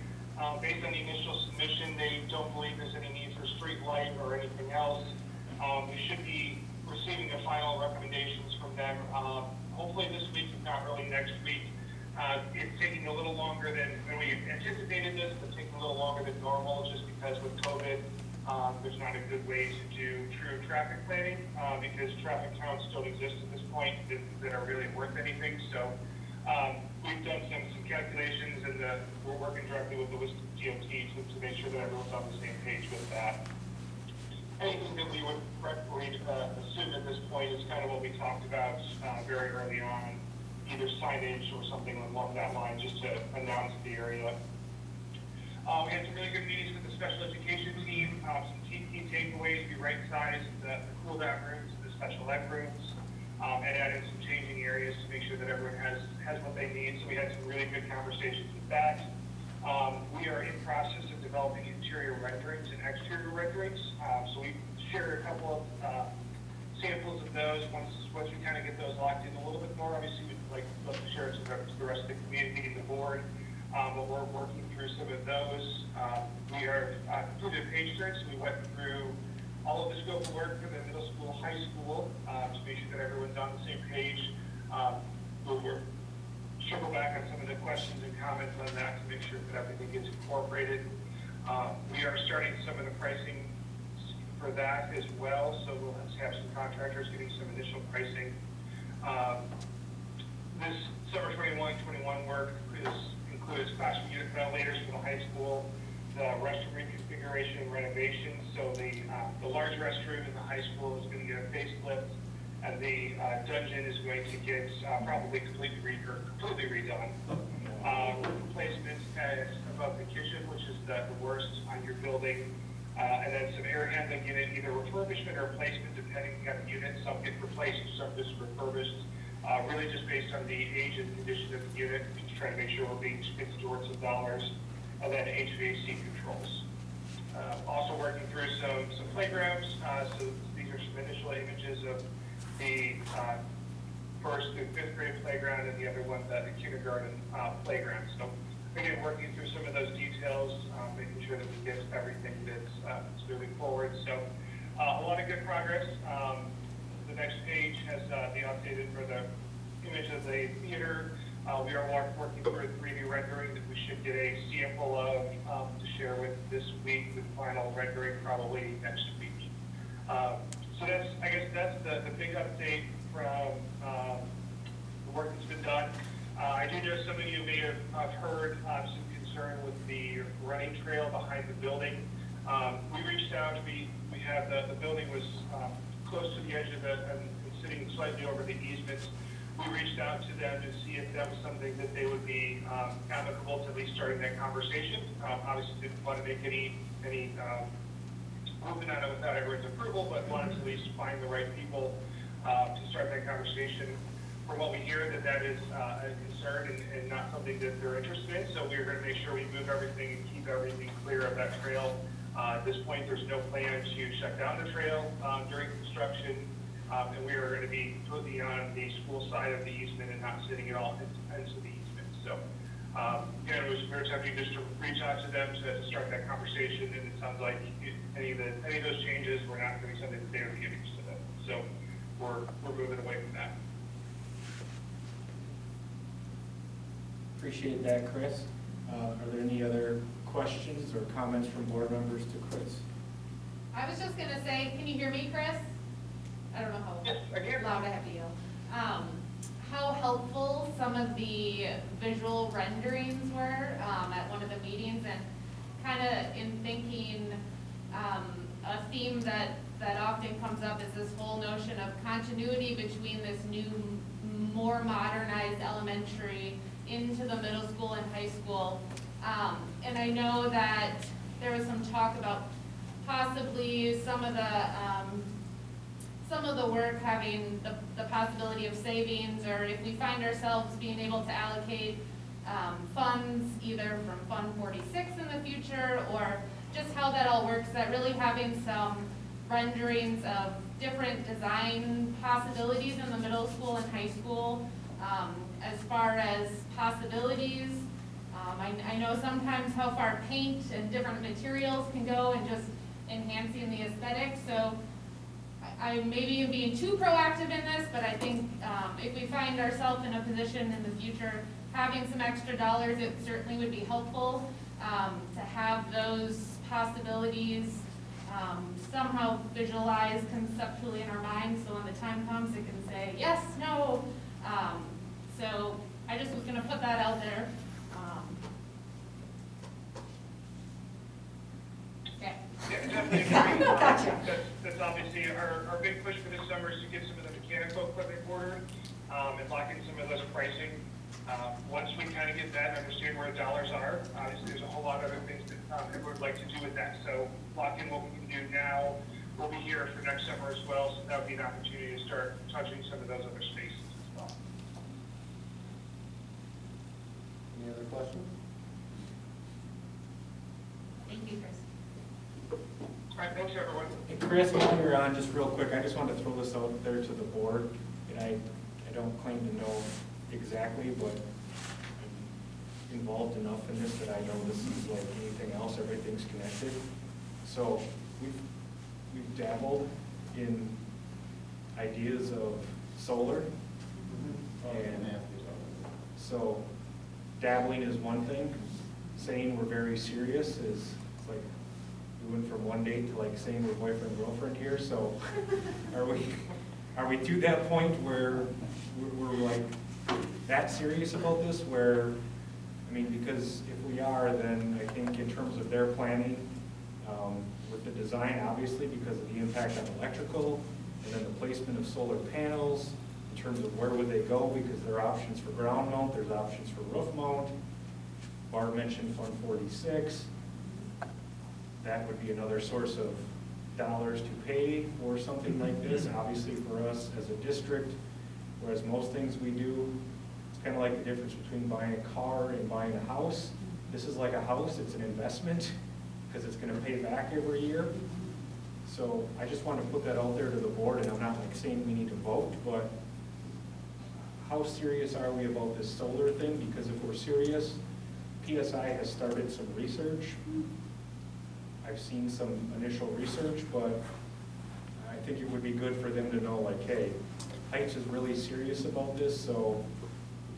Based on the initial submission, they don't believe there's any need for street light or anything else. We should be receiving the final recommendations from them hopefully this week, if not early next week. It's taking a little longer than we anticipated this, but taking a little longer than normal just because with COVID, there's not a good way to do true traffic planning because traffic counts don't exist at this point that are really worth anything. So we've done some calculations and we're working directly with the Wisconsin DOT to make sure that everyone's on the same page with that. Anything that we would assume at this point is kind of what we talked about very early on, either signage or something along that line, just to announce the area. We had some really good meetings with the special education team, some key takeaways. We right-sized the cool down rooms and the special ed rooms, and added some changing areas to make sure that everyone has what they need. So we had some really good conversations with that. We are in process of developing interior renderings and exterior renderings. So we shared a couple of samples of those. Once we kind of get those locked in a little bit more, obviously we'd like to share it to the rest of the community and the board. but we're working through some of those. We are completed page turns, so we went through all of the scope of work for the middle school, high school, to make sure that everyone's on the same page. We'll circle back on some of the questions and comments on that to make sure that everything gets incorporated. We are starting some of the pricing for that as well, so we'll have some contractors getting some initial pricing. This summer 21-21 work includes classroom unit ventilators for the high school, the restroom reconfiguration and renovation. So the large restroom in the high school is going to get a facelift, and the dungeon is going to get probably completely redone. Replacements above the kitchen, which is the worst on your building. And then some air handling unit, either refurbishment or replacement, depending on the unit. Some get replaced, some just refurbished. Really just based on the age and condition of the unit, just trying to make sure we're being good stewards of dollars. And then HVAC controls. Also working through some playgrounds. So these are some initial images of the first through fifth grade playground, and the other one, the kindergarten playground. So again, working through some of those details, making sure that we get everything that's moving forward. So a lot of good progress. The next page has the updated for the image of the theater. We are working through a 3D rendering that we should get a sample of to share with this week, with final rendering probably next week. So I guess that's the big update from the work that's been done. I do know some of you may have heard some concern with the running trail behind the building. We reached out, we had the building was close to the edge of it and sitting slightly over the easements. We reached out to them to see if that was something that they would be amicable to at least starting that conversation. Obviously didn't want to make any movement on it without everyone's approval, but wanted to at least find the right people to start that conversation. From what we hear, that is a concern and not something that they're interested in. So we're going to make sure we move everything and keep everything clear of that trail. At this point, there's no plan to shut down the trail during construction, and we are going to be completely on the school side of the easement and not sitting at all into the easement. So again, we're attempting just to reach out to them to start that conversation, and it sounds like any of those changes were not going to be something that they would be interested in. So we're moving away from that. Appreciate that, Chris. Are there any other questions or comments from board members to Chris? I was just gonna say, can you hear me, Chris? I don't know how loud I have to yell. How helpful some of the visual renderings were at one of the meetings, and kind of in thinking a theme that often comes up is this whole notion of continuity between this new, more modernized elementary into the middle school and high school. And I know that there was some talk about possibly some of the work having the possibility of savings, or if we find ourselves being able to allocate funds either from Fund 46 in the future, or just how that all works, that really having some renderings of different design possibilities in the middle school and high school, as far as possibilities. I know sometimes how far paint and different materials can go and just enhancing the aesthetic. So I maybe am being too proactive in this, but I think if we find ourselves in a position in the future having some extra dollars, it certainly would be helpful to have those possibilities somehow visualized conceptually in our minds, so when the time comes it can say yes, no. So I just was going to put that out there. Okay. Yeah, definitely. Gotcha. That's obviously our big push for this summer is to get some of the mechanical equipment ordered and lock in some of those pricing. Once we kind of get that and understand where the dollars are, obviously there's a whole lot of other things that everyone would like to do with that. So lock in what we can do now. We'll be here for next summer as well, so that would be an opportunity to start touching some of those other spaces as well. Any other questions? Thank you, Chris. All right, thanks everyone. Hey, Chris, while you're on, just real quick, I just want to throw this out there to the board, and I don't claim to know exactly, but involved enough in this that I know this is like anything else, everything's connected. So we've dabbled in ideas of solar. And so dabbling is one thing, saying we're very serious is, it's like, we went from one date to like saying we're boyfriend and girlfriend here, so are we to that point where we're like that serious about this, where, I mean, because if we are, then I think in terms of their planning, with the design, obviously, because of the impact on electrical, and then the placement of solar panels, in terms of where would they go, because there are options for ground mount, there's options for roof mount. Barb mentioned Fund 46. That would be another source of dollars to pay for something like this. Obviously for us as a district, whereas most things we do, it's kind of like the difference between buying a car and buying a house. This is like a house, it's an investment, because it's going to pay back every year. So I just want to put that out there to the board, and I'm not like saying we need to vote, but how serious are we about this solar thing? Because if we're serious, PSI has started some research. I've seen some initial research, but I think it would be good for them to know, like, hey, Heights is really serious about this, so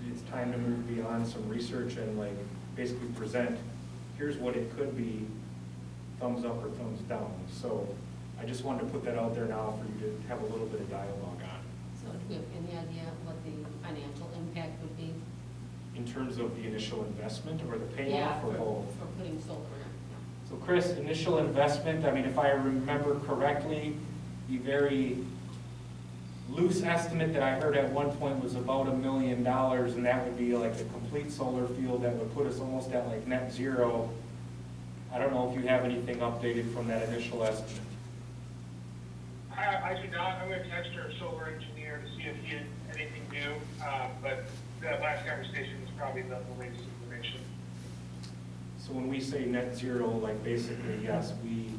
it's time to move beyond some research and like basically present, here's what it could be, thumbs up or thumbs down. So I just wanted to put that out there now for you to have a little bit of dialogue on. So do we have any idea what the financial impact would be? In terms of the initial investment or the payoff, Yeah, or both? for putting solar in. So Chris, initial investment, I mean, if I remember correctly, the very loose estimate that I heard at one point was about $1 million, and that would be like a complete solar field that would put us almost at like net zero. I don't know if you have anything updated from that initial estimate. I do not. I'm going to text our solar engineer to see if he had anything new, but that last conversation was probably the latest information. So when we say net zero, like basically, yes, we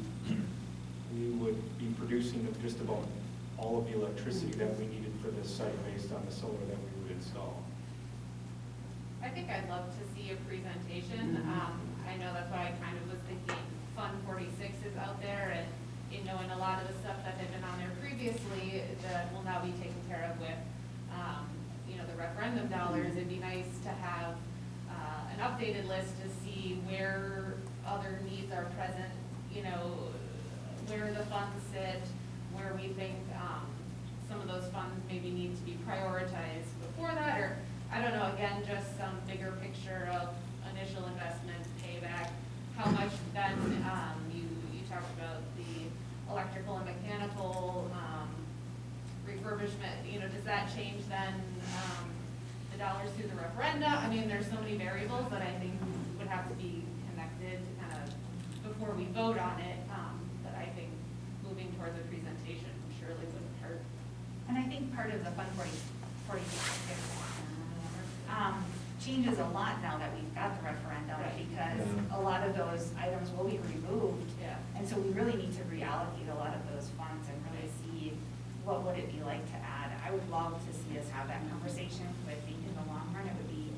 would be producing just about all of the electricity that we needed for this site based on the solar that we would install. I think I'd love to see a presentation. I know that's why I kind of was thinking Fund 46 is out there, and you know, and a lot of the stuff that had been on there previously that will now be taken care of with, you know, the referendum dollars. It'd be nice to have an updated list to see where other needs are present, you know, where the funds sit, where we think some of those funds maybe need to be prioritized before that, or I don't know, again, just some bigger picture of initial investment, payback, how much then, you talked about the electrical and mechanical refurbishment, you know, does that change then the dollars through the referenda? I mean, there's so many variables that I think would have to be connected kind of before we vote on it, that I think moving towards a presentation surely wouldn't hurt. And I think part of the Fund 46 changes a lot now that we've got the referendum, because a lot of those items will be removed. Yeah. And so we really need to reallocate a lot of those funds and really see what would it be like to add. I would love to see us have that conversation, because I think in the long run, it would be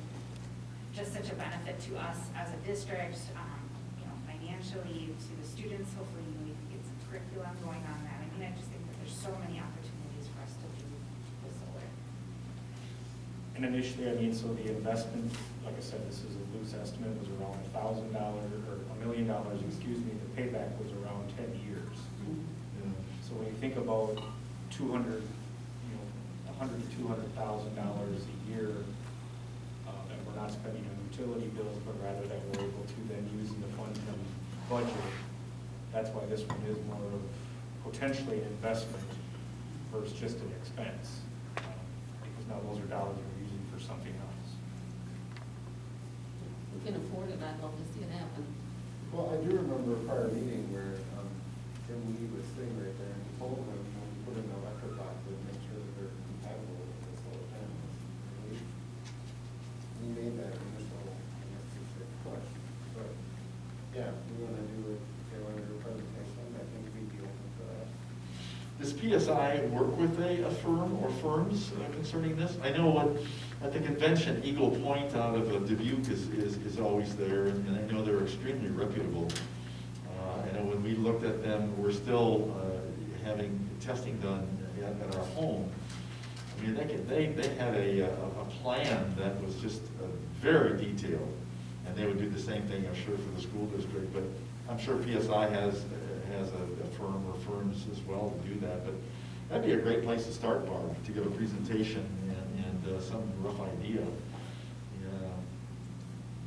just such a benefit to us as a district, you know, financially, to the students. Hopefully, you know, we can get some curriculum going on that. I mean, I just think that there's so many opportunities for us to do with solar. And initially, I mean, so the investment, like I said, this is a loose estimate, was around $1,000 or $1 million, excuse me. The payback was around 10 years. So when you think about $100,000 to $200,000 a year that we're not spending on utility bills, but rather that we're able to then use in the fund from budget, that's why this one is more of potentially an investment versus just an expense, because now those are dollars we're using for something else. We can afford it, I'd love to see it happen. Well, I do remember a prior meeting where Jim Lee was sitting right there, and he told them, you know, to put in an electric box and make sure that they're compatible with the solar panels. He made that initial, I guess, push. But, yeah, we want to do it, they want to do a presentation, I think we'd be open for that. Does PSI work with a firm or firms concerning this? I know what At the convention, Eagle Point out of Dubuque is always there, and I know they're extremely reputable. And when we looked at them, we're still having testing done at our home. I mean, they had a plan that was just very detailed, and they would do the same thing, I'm sure, for the school district. But I'm sure PSI has a firm or firms as well to do that. But that'd be a great place to start, Barb, to give a presentation and some rough idea. Yeah.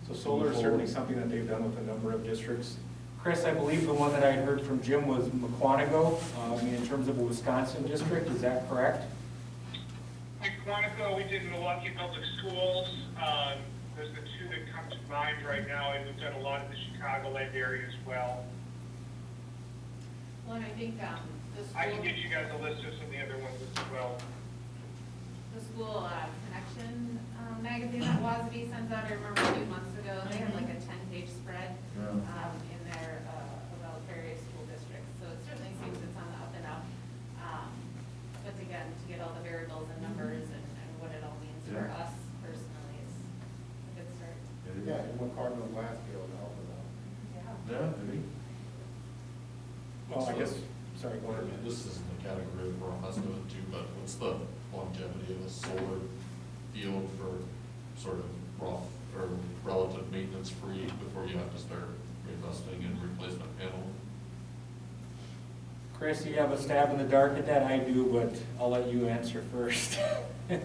So solar is certainly something that they've done with a number of districts. Chris, I believe the one that I heard from Jim was McQuantico, in terms of a Wisconsin district, is that correct? In Quantico, we did Milwaukee Public Schools. There's the two that come to mind right now, and we've done a lot in the Chicagoland area as well. Well, and I think, the school. I can get you guys a list of some of the other ones as well. The school connection magazine that WASB sends out, I remember a few months ago, they had like a 10-page spread in there about various school districts. So it certainly seems it's on the up and up. But again, to get all the variables and numbers and what it all means for us personally is a good start. Yeah, and what Cardinal Glassfield help with that. Yeah, maybe. Well, I guess, sorry, go ahead. This is in the category of rough estimate too, but what's the longevity of a solar field for sort of rough or relative maintenance free before you have to start investing in replacement panel? Chris, you have a stab in the dark at that? I do, but I'll let you answer first. If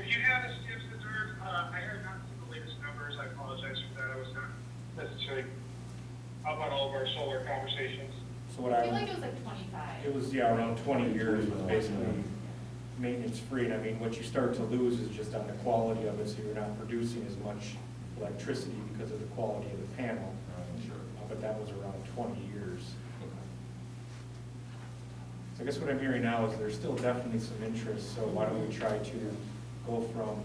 you have a snips in the dirt, I have not seen the latest numbers. I apologize for that. I was not necessarily up on all of our solar conversations. So what I feel like it was like 25. It was, yeah, around 20 years was basically maintenance free. And I mean, what you start to lose is just on the quality of it, so you're not producing as much electricity because of the quality of the panel. Sure. But that was around 20 years. So I guess what I'm hearing now is there's still definitely some interest, so why don't we try to go from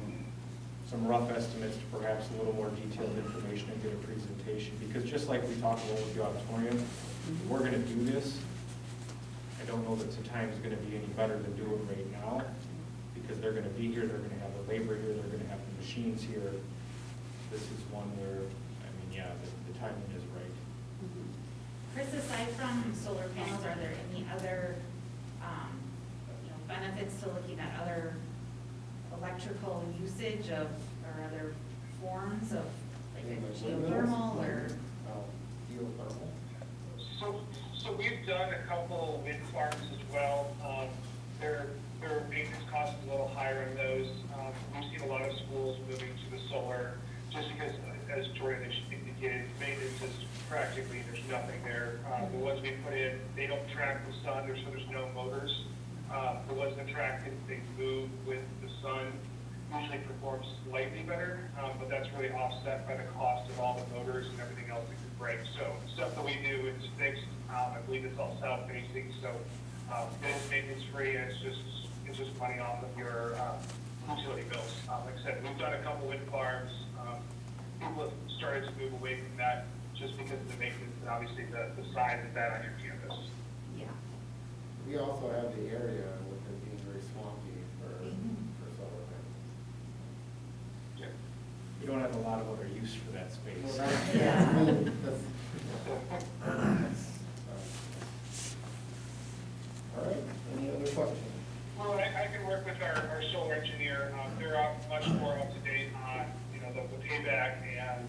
some rough estimates to perhaps a little more detailed information and get a presentation? Because just like we talked about with the auditorium, if we're gonna do this, I don't know that the time is gonna be any better than doing right now, because they're gonna be here, they're gonna have the labor here, they're gonna have the machines here. This is one where, I mean, yeah, the timing is right. Chris, aside from solar panels, are there any other, benefits to looking at other electrical usage of, or other forms of, like a geothermal or? Geothermal. So we've done a couple wind farms as well. Their maintenance cost is a little higher on those. We've seen a lot of schools moving to the solar, just because, as Jordan indicated, maintenance is practically, there's nothing there. The ones we put in, they don't track the sun, so there's no motors. The ones that track it, they move with the sun, usually performs slightly better, but that's really offset by the cost of all the motors and everything else that could break. So stuff that we do is fixed. I believe it's all south-facing, so it's maintenance free, and it's just money off of your utility bills. Like I said, we've done a couple wind farms. People have started to move away from that just because of the maintenance and obviously the size of that on your campus. Yeah. We also have the area with it being very swampy for solar panels. Yeah. We don't have a lot of other use for that space. Well, I mean, all right, any other questions? Well, I can work with our solar engineer. They're much more up to date on, the payback and,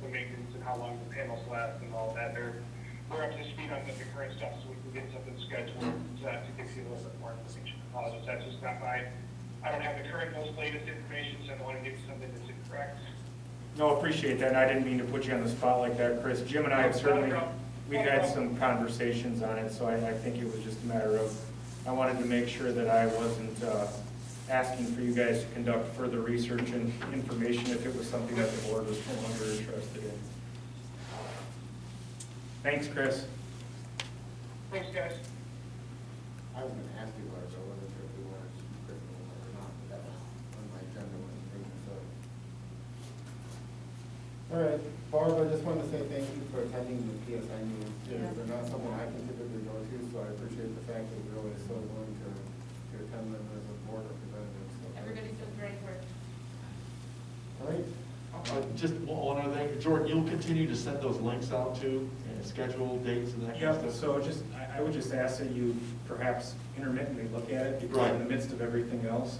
the maintenance and how long the panels last and all that. We're up to speed on the current stuff, so we can get something scheduled to give you a little bit more information. I apologize, that's just not I don't have the current, most latest information, so I don't want to give you something that's incorrect. No, appreciate that, and I didn't mean to put you on the spot like that, Chris. Jim and I have certainly, we've had some conversations on it, so I think it was just a matter of, I wanted to make sure that I wasn't asking for you guys to conduct further research and information if it was something that the board was no longer interested in. Thanks, Chris. Thanks, guys. I was going to ask you about it, but I wasn't sure if we wanted to keep it or not, but that was on my agenda when you bring this up. All right, Barb, I just wanted to say thank you for attending the PSI meetings. They're not someone I can typically go to, so I appreciate the fact that you're always so willing to attend them as a board representative. So Everybody's doing great work. Great. Just one other thing, Jordan, you'll continue to send those links out too, and schedule dates and that kind of Yep, stuff? so just, I would just ask that you perhaps intermittently look at it, because in the midst of everything else,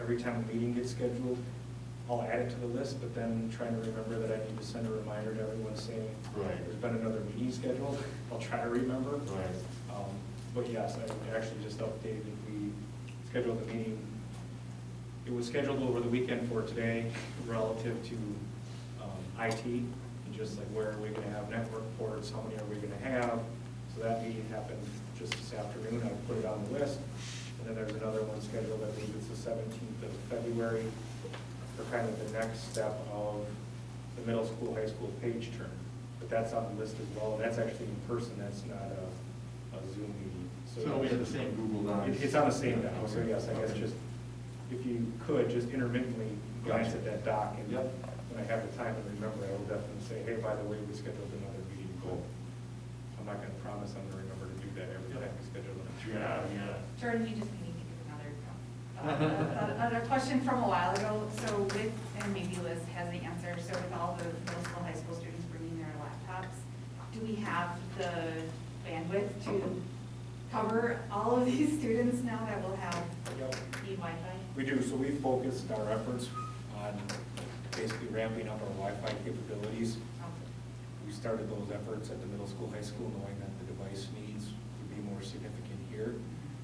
every time a meeting gets scheduled, I'll add it to the list, but then trying to remember that I need to send a reminder to everyone saying, Right. there's been another meeting scheduled, I'll try to remember. Right. But yes, I actually just updated, we scheduled the meeting, it was scheduled over the weekend for today relative to IT, and just like where are we gonna have network ports, how many are we gonna have? So that meeting happened just this afternoon, I put it on the list. And then there's another one scheduled, I believe it's the 17th of February, for kind of the next step of the middle school, high school page turn. But that's on the list as well, and that's actually in person, that's not a Zoom meeting. So it'll be in the same Google Docs? It's on the same doc, so Okay. yes, I guess Okay. just, if you could, just intermittently glance Gotcha. at that doc, and Yep. when I have the time to remember, I will definitely say, hey, by the way, we scheduled another meeting. Cool. I'm not gonna promise I'm gonna remember to do that every time we schedule it. Yeah. Jordan, you just made me think of another question from a while ago. So with, and maybe Liz has the answer, so with all the middle school, high school students bringing their laptops, do we have the bandwidth to cover all of these students now that will have Yep. the Wi-Fi? We do, so we focused our efforts on basically ramping up our Wi-Fi capabilities. We started those efforts at the middle school, high school, knowing that the device needs would be more significant here.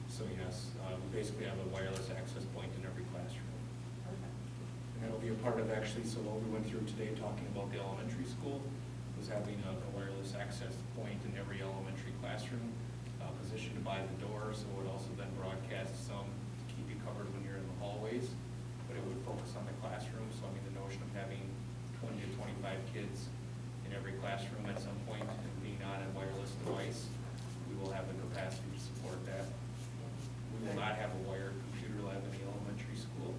So yes, we basically have a wireless access point in every classroom. And that'll be a part of actually, so what we went through today, talking about the elementary school, was having a wireless access point in every elementary classroom, positioned by the door, so it would also then broadcast some to keep you covered when you're in the hallways, but it would focus on the classroom. So I mean, the notion of having 20 to 25 kids in every classroom at some point and being on a wireless device, we will have the capacity to support that. We will not have a wired computer lab in the elementary school.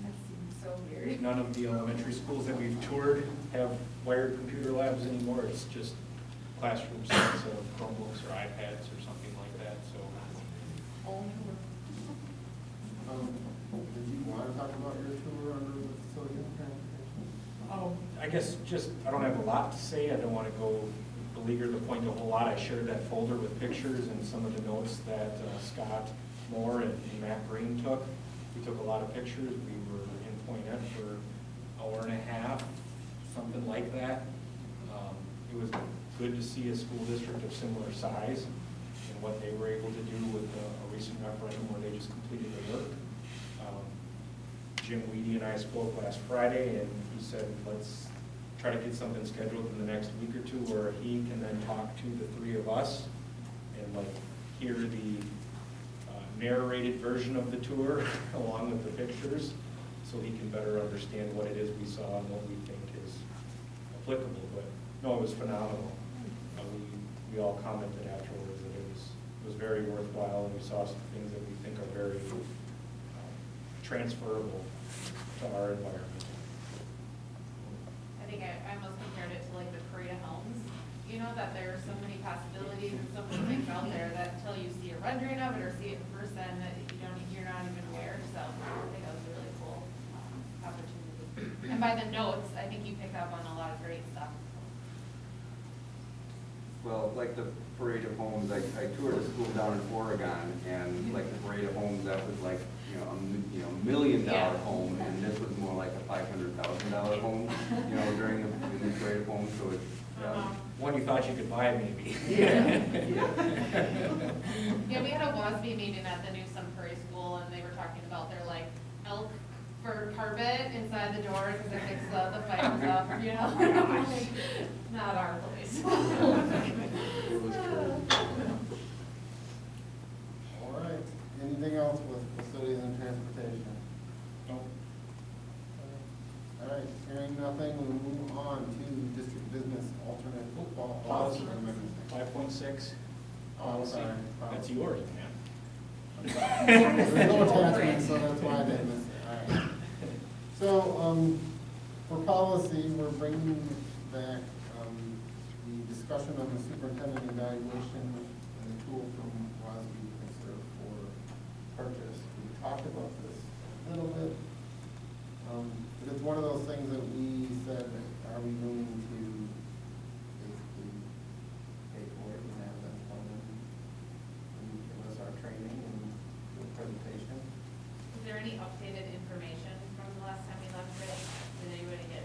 That seems so weird. None of the elementary schools that we've toured have wired computer labs anymore. It's just classroom sets of Chromebooks or iPads or something like that, so. Did you want to talk about your tour under the facility and transportation? I guess just, I don't have a lot to say. I don't want to go beleaguer the point a whole lot. I shared that folder with pictures and some of the notes that Scott Moore and Matt Green took. We took a lot of pictures. We were in Poinet for an hour and a half, something like that. It was good to see a school district of similar size and what they were able to do with a recent referendum where they just completed the work. Jim Weedy and I spoke last Friday, and he said, let's try to get something scheduled in the next week or two where he can then talk to the three of us and like hear the narrated version of the tour along with the pictures, so he can better understand what it is we saw and what we think is applicable. But no, it was phenomenal. We all commented afterwards that it was very worthwhile, and we saw some things that we think are very transferable to our environment. I think I almost compared it to like the parade of homes, you know, that there are so many possibilities and so many things out there that until you see a rendering of it or see it in person, that you're not even aware. So I think that was a really cool opportunity. And by the notes, I think you picked up on a lot of great stuff. Well, like the Parade of Homes, I toured a school down in Oregon, and like the Parade of Homes, that was like, $1 million home, and this was more like a $500,000 home, during the Parade of Homes, so it's. One you thought you could buy, maybe. Yeah. Yeah, we had a WASB meeting at the new Sunbury School, and they were talking about their like elk fur carpet inside the door because it picks the fires up, Not our place. It was crazy. All right, anything else with facilities and transportation? No. All right, hearing nothing, we'll move on to district business alternate football Policy policy. 5.6. Oh, sorry. That's yours, man. There's no attachment, so that's why I didn't miss it. All right. So, for policy, we're bringing back the discussion on the superintendent evaluation and the tool from WASB to consider for purchase. We talked about this a little bit. But it's one of those things that we said, are we willing to basically pay for it and have them come in and give us our training and do a presentation? Is there any updated information from the last time we left it? Did anybody get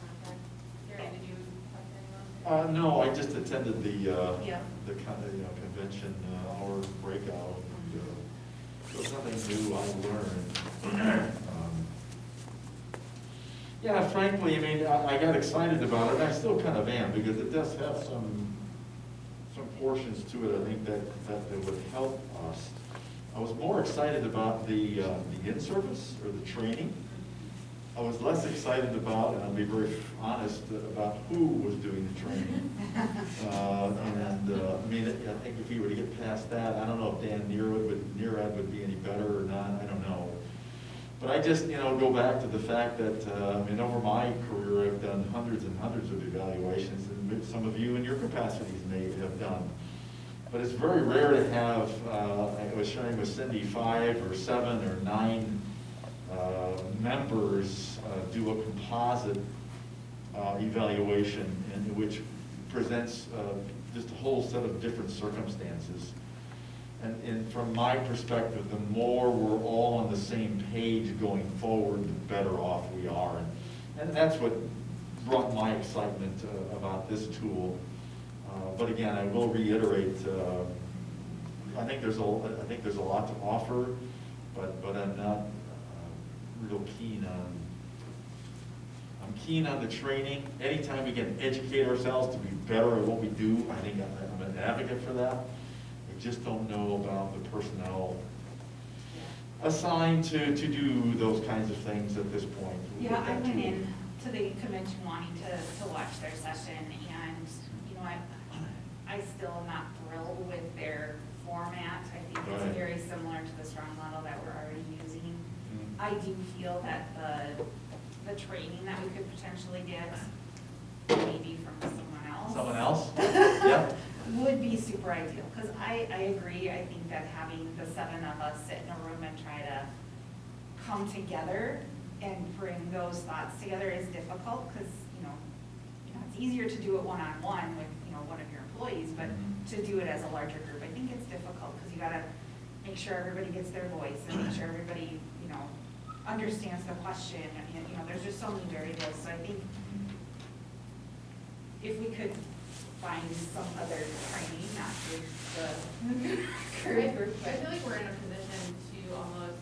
contact? Gary, did you talk to anyone? No, I just attended Yeah. the kind of, convention hour breakout. So it's nothing new I learned. Yeah, frankly, I mean, I got excited about it, and I still kind of am, because it does have some portions to it, I think, that would help us. I was more excited about the in-service, or the training. I was less excited about, and I'll be very honest, about who was doing the training. I mean, I think if he were to get past that, I don't know if Dan Neerad would be any better or not, I don't know. But I just, go back to the fact that, over my career, I've done hundreds and hundreds of evaluations, and some of you in your capacities may have done. But it's very rare to have, I was sharing with Cindy, 5 or 7 or 9 members do a composite evaluation, which presents just a whole set of different circumstances. And from my perspective, the more we're all on the same page going forward, the better off we are. And that's what brought my excitement about this tool. But again, I will reiterate, I think there's a lot to offer, but I'm not real keen on. I'm keen on the training. Anytime we can educate ourselves to be better at what we do, I think I'm an advocate for that. I just don't know about the personnel assigned to do those kinds of things at this point. Yeah, I went in to the convention wanting to watch their session, and, I still am not thrilled with their format. I think it's Right. very similar to the strong model that we're already using. I do feel that the training that we could potentially get, maybe from someone else. Someone else? Yeah. Would be super ideal, because I agree. I think that having the 7 of us sit in a room and try to come together and bring those thoughts together is difficult, because, it's easier to do it one-on-one with, one of your employees, but to do it as a larger group, I think it's difficult, because you gotta make sure everybody gets their voice, and make sure everybody, understands the question, and, there's just so many variables, so I think if we could find some other training, not through the current group. I feel like we're in a position to almost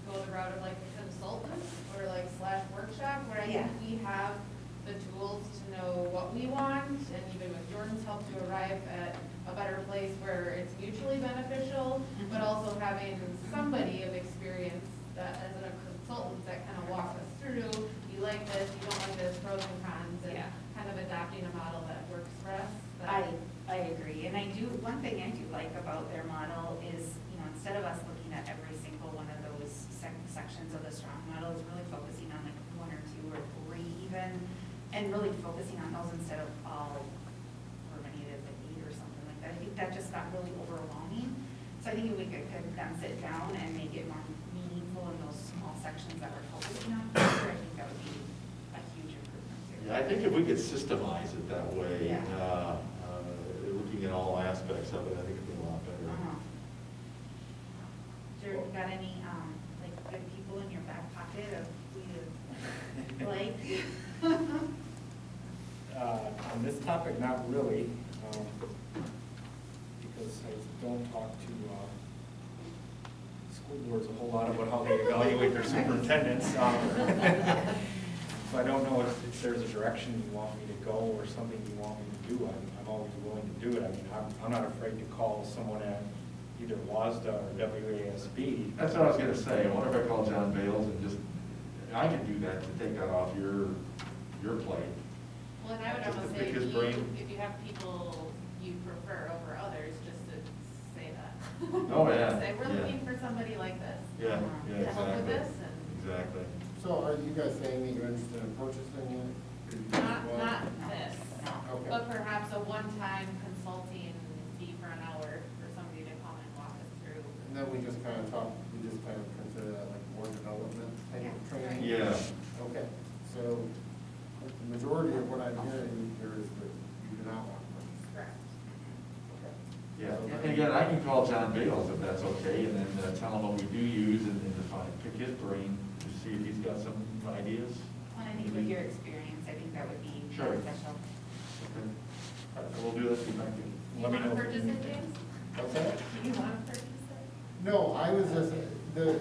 go the route of like a consultant or like / workshop, where I think we have the tools to know what we want, and even with Jordan's help to arrive at a better place where it's mutually beneficial, but also having somebody of experience that as a consultant that kind of walks us through, you like this, you don't like this, pros and cons, and kind of adopting a model that works for us. I agree, and one thing I do like about their model is, instead of us looking at every single one of those sections of the strong model, is really focusing on like 1 or 2 or 3 even, and really focusing on those instead of all, or many it is, like 8 or something like that. I think that just got really overwhelming. So I think if we could then sit down and make it more meaningful in those small sections that we're focusing on, I think that would be a huge improvement. Yeah, I think if we could systemize it that way, looking at all aspects of it, I think it'd be a lot better. Jared, you got any, good people in your back pocket of who you like? On this topic, not really, because I don't talk to school boards a whole lot about how they evaluate their superintendents. So I don't know if there's a direction you want me to go or something you want me to do. I'm always willing to do it. I mean, I'm not afraid to call someone at either WASDA or WASB. That's what I was gonna say. I wonder if I call John Bales and just, I can do that to take that off your plate. Well, and I would Just to almost pick say, his brain. if you have people you prefer over others, just to say that. Oh, yeah. Say, we're Yeah. looking for somebody like this. Yeah, To help with exactly. this, and Exactly. So are you guys saying that you're interested in purchasing it? not this, Okay. but perhaps a one-time consulting fee for an hour for somebody to come and walk us through. And then we just kind of kind of consider that like more development type of Yeah, training? Yeah. Okay, so the majority of what I'm hearing here is that you do not want purchase. Correct. Okay. Yeah, and again, I can call John Bales if that's okay, and then tell him what we do use and pick his brain to see if he's got some ideas. Well, I think with your experience, I think that would be Sure. beneficial. Okay. All right, we'll do that, see if I can. Let me know. Purchase it, James? What's that? Do you want to purchase it? No, I was just, the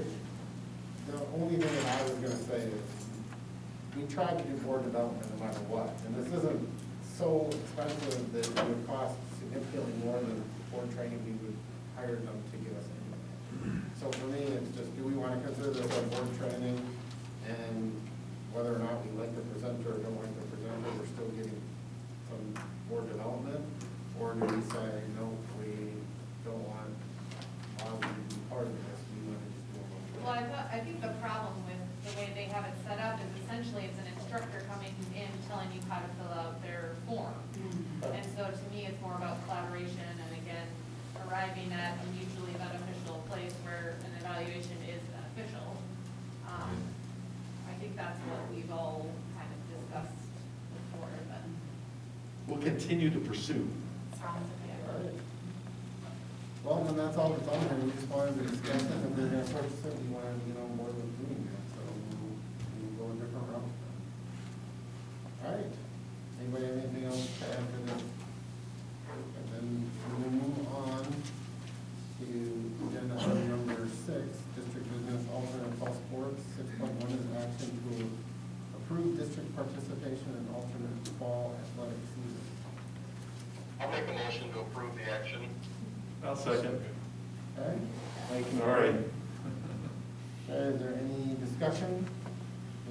only thing that I was gonna say is, we tried to do board development no matter what, and this isn't so expensive that it would cost significantly more than board training we would hire them to give us anyway. So for me, it's just, do we wanna consider this our board training, and whether or not we like the presenter or don't like the presenter, we're still getting some board development? Or do we say, no, we don't want, to be part of this, we want to just do a little? Well, I think the problem with the way they have it set up is essentially it's an instructor coming in telling you how to fill out their form. And so to me, it's more about collaboration and again, arriving at a mutually beneficial place where an evaluation is beneficial. I think that's what we've all kind of discussed before, but. We'll continue to pursue. Sounds okay. All right. Well, then that's all that's on here, we just wanted to discuss it, and we're gonna purchase it, we wanted to get on board with doing that, so we'll go a different route. All right, anybody have anything else to add to this? And then we'll move on to agenda item number 6, district business alternate fall sports. 6.1 is action to approve district participation in alternate fall athletic season. I'll make a motion to approve the action. I'll second. Okay? All right. Is there any discussion?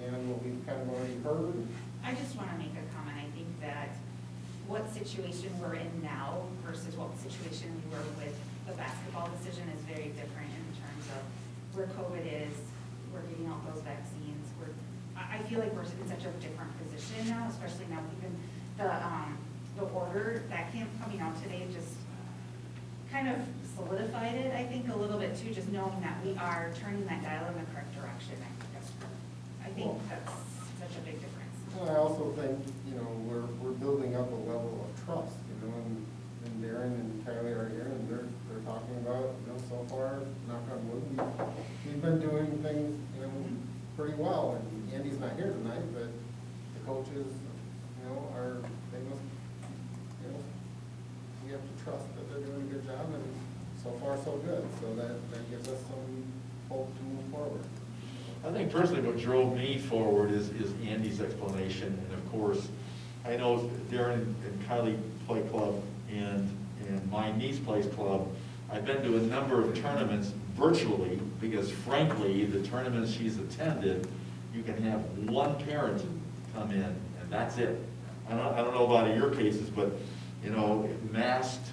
And what we've kind of already heard? I just want to make a comment. I think that what situation we're in now versus what situation we were with the basketball decision is very different in terms of where COVID is, we're getting all those vaccines. I feel like we're in such a different position now, especially now even the order that came coming out today just kind of solidified it, I think, a little bit too, just knowing that we are turning that dial in the correct direction. I think that's such a big difference. Well, I also think, we're building up a level of trust, and Darren and Kylie are here, and they're talking about, so far, knock on wood, we've been doing things, pretty well, and Andy's not here tonight, but the coaches, they must, we have to trust that they're doing a good job, and so far, so good, so that gives us some hope to move forward. I think personally what drove me forward is Andy's explanation, and of course, I know Darren and Kylie play club, and my niece plays club. I've been to a number of tournaments virtually, because frankly, the tournaments she's attended, you can have one parent come in, and that's it. I don't know about your cases, but, masked,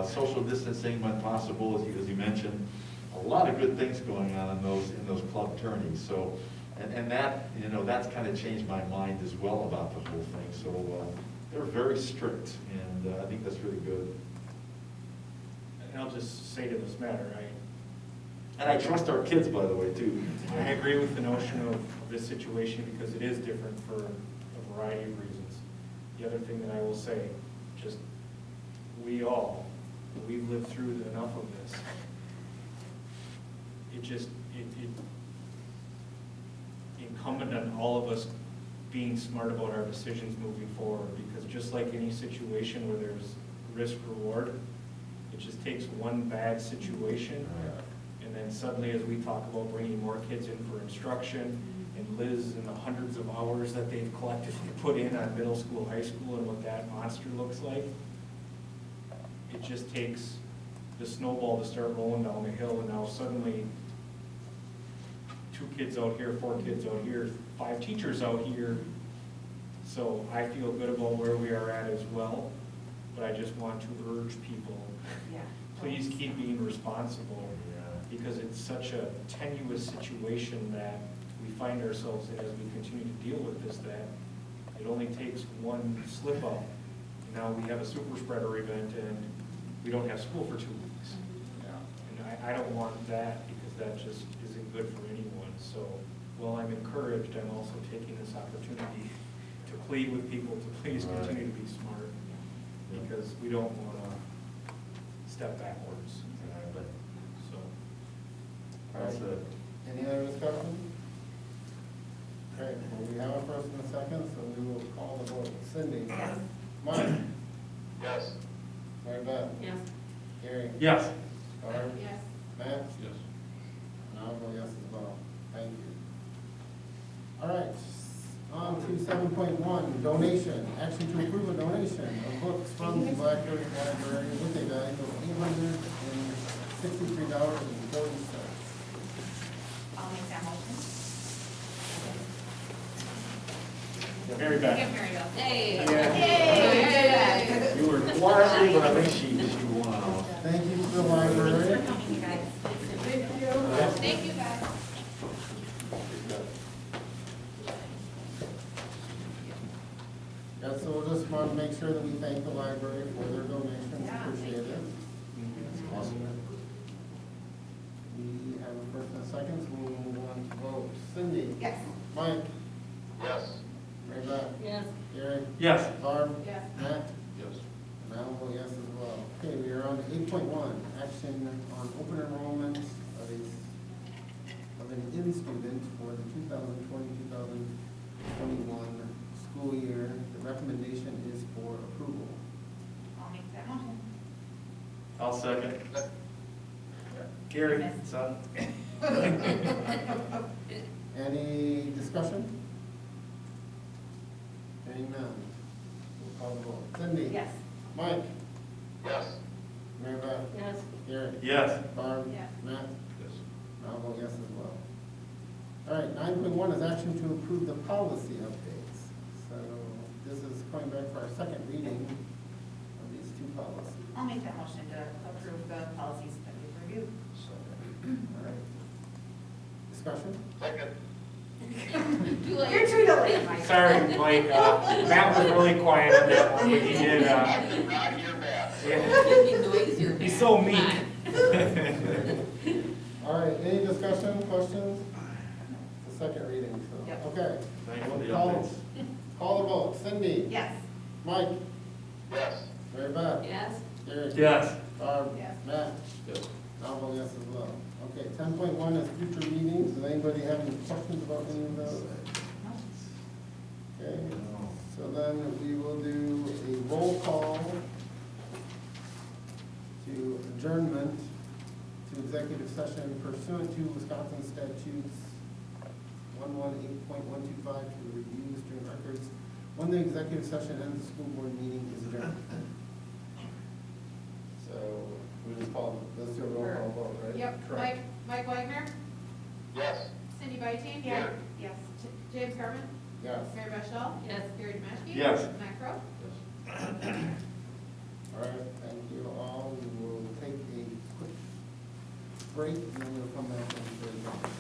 social distancing when possible, as you mentioned. A lot of good things going on in those club tourneys. So, and that, that's kind of changed my mind as well about the whole thing. So they're very strict, and I think that's really good. And I'll just say to this matter, And I trust our kids, by the way, too. I agree with the notion of this situation because it is different for a variety of reasons. The other thing that I will say, just we've lived through enough of this. It incumbent on all of us being smart about our decisions moving forward, because just like any situation where there's risk reward, it just takes one bad situation, and then suddenly as we talk about bringing more kids in for instruction, and Liz and the hundreds of hours that they've collectively put in on middle school, high school, and what that monster looks like, it just takes the snowball to start rolling down the hill, and now suddenly 2 kids out here, 4 kids out here, 5 teachers out here. So I feel good about where we are at as well, but I just want to urge people, please keep being responsible, because it's such a tenuous situation that we find ourselves in as we continue to deal with this, that it only takes one slip up. Now we have a super spreader event and we don't have school for 2 weeks. And I don't want that, because that just isn't good for anyone. So while I'm encouraged, I'm also taking this opportunity to plead with people to please continue to be smart, because we don't want to step backwards. So. That's it. Any other discussion? Okay, well, we have a first and a second, so we will call the vote. Cindy? Yes. Mike? Yes. Mary Beth? Yes. Gary? Yes. Barb? Yes. Matt? Yes. And I'll vote yes as well. Thank you. All right, on to 7.1, donation. Action to approve a donation of books from the Blackbird Library with a value of $863.40. I'll make that motion. Mary Beth. Give Mary Beth. Hey. Yay. You were quietly, but I think she won out. Thank you to the library. Thank you, guys. Thank you, guys. Yeah, so we'll just want to make sure that we thank the library for their donations. Yeah, Appreciate thank it. Awesome. We have a first and a second, so we'll move on to vote. Cindy? Yes. Mike? Yes. Mary Beth? Yes. Gary? Yes. Barb? Yes. Matt? Yes. And I'll vote yes as well. Okay, we are on to 8.1, action on open enrollment of an in student for the 2020-2021 school year. The recommendation is for approval. I'll make that motion. I'll second. Gary, son. Any discussion? Hearing none. We'll call the vote. Cindy? Yes. Mike? Yes. Mary Beth? Yes. Gary? Yes. Barb? Yes. Matt? Yes. And I'll vote yes as well. All right, 9.1 is action to approve the policy updates. So this is going back for our second reading of these two policies. I'll make that motion to approve the policies that we've reviewed. All right. Discussion? Second. You're too delayed, Mike. Sorry, Mike, Matt was really quiet on that one, but he did, Not your bad. yeah. He's so meek. All right, any discussion, questions? The second reading, so, Yep. okay. Thanks for the Call- updates. Call the vote. Cindy? Yes. Mike? Yes. Mary Beth? Yes. Gary? Yes. Barb? Yes. Matt? Yes. I'll vote yes as well. Okay, 10.1 is future meetings. Does anybody have any questions about any of those? Okay, so then we will do a roll call to adjournment to executive session pursuant to Wisconsin statutes 118.125 to review student records. When the executive session ends, the school board meeting is adjourned. So we just call, let's do a roll call vote, right? Yep, Correct. Mike Wagner, Yes. Cindy Bighton. Here. Yes. James Garman, Yes. Mary Beth Shaw. Yes. Gary Demashki. Yes. Matt Crowe. Yes. All right, thank you all. We will take a quick break and then we'll come back and.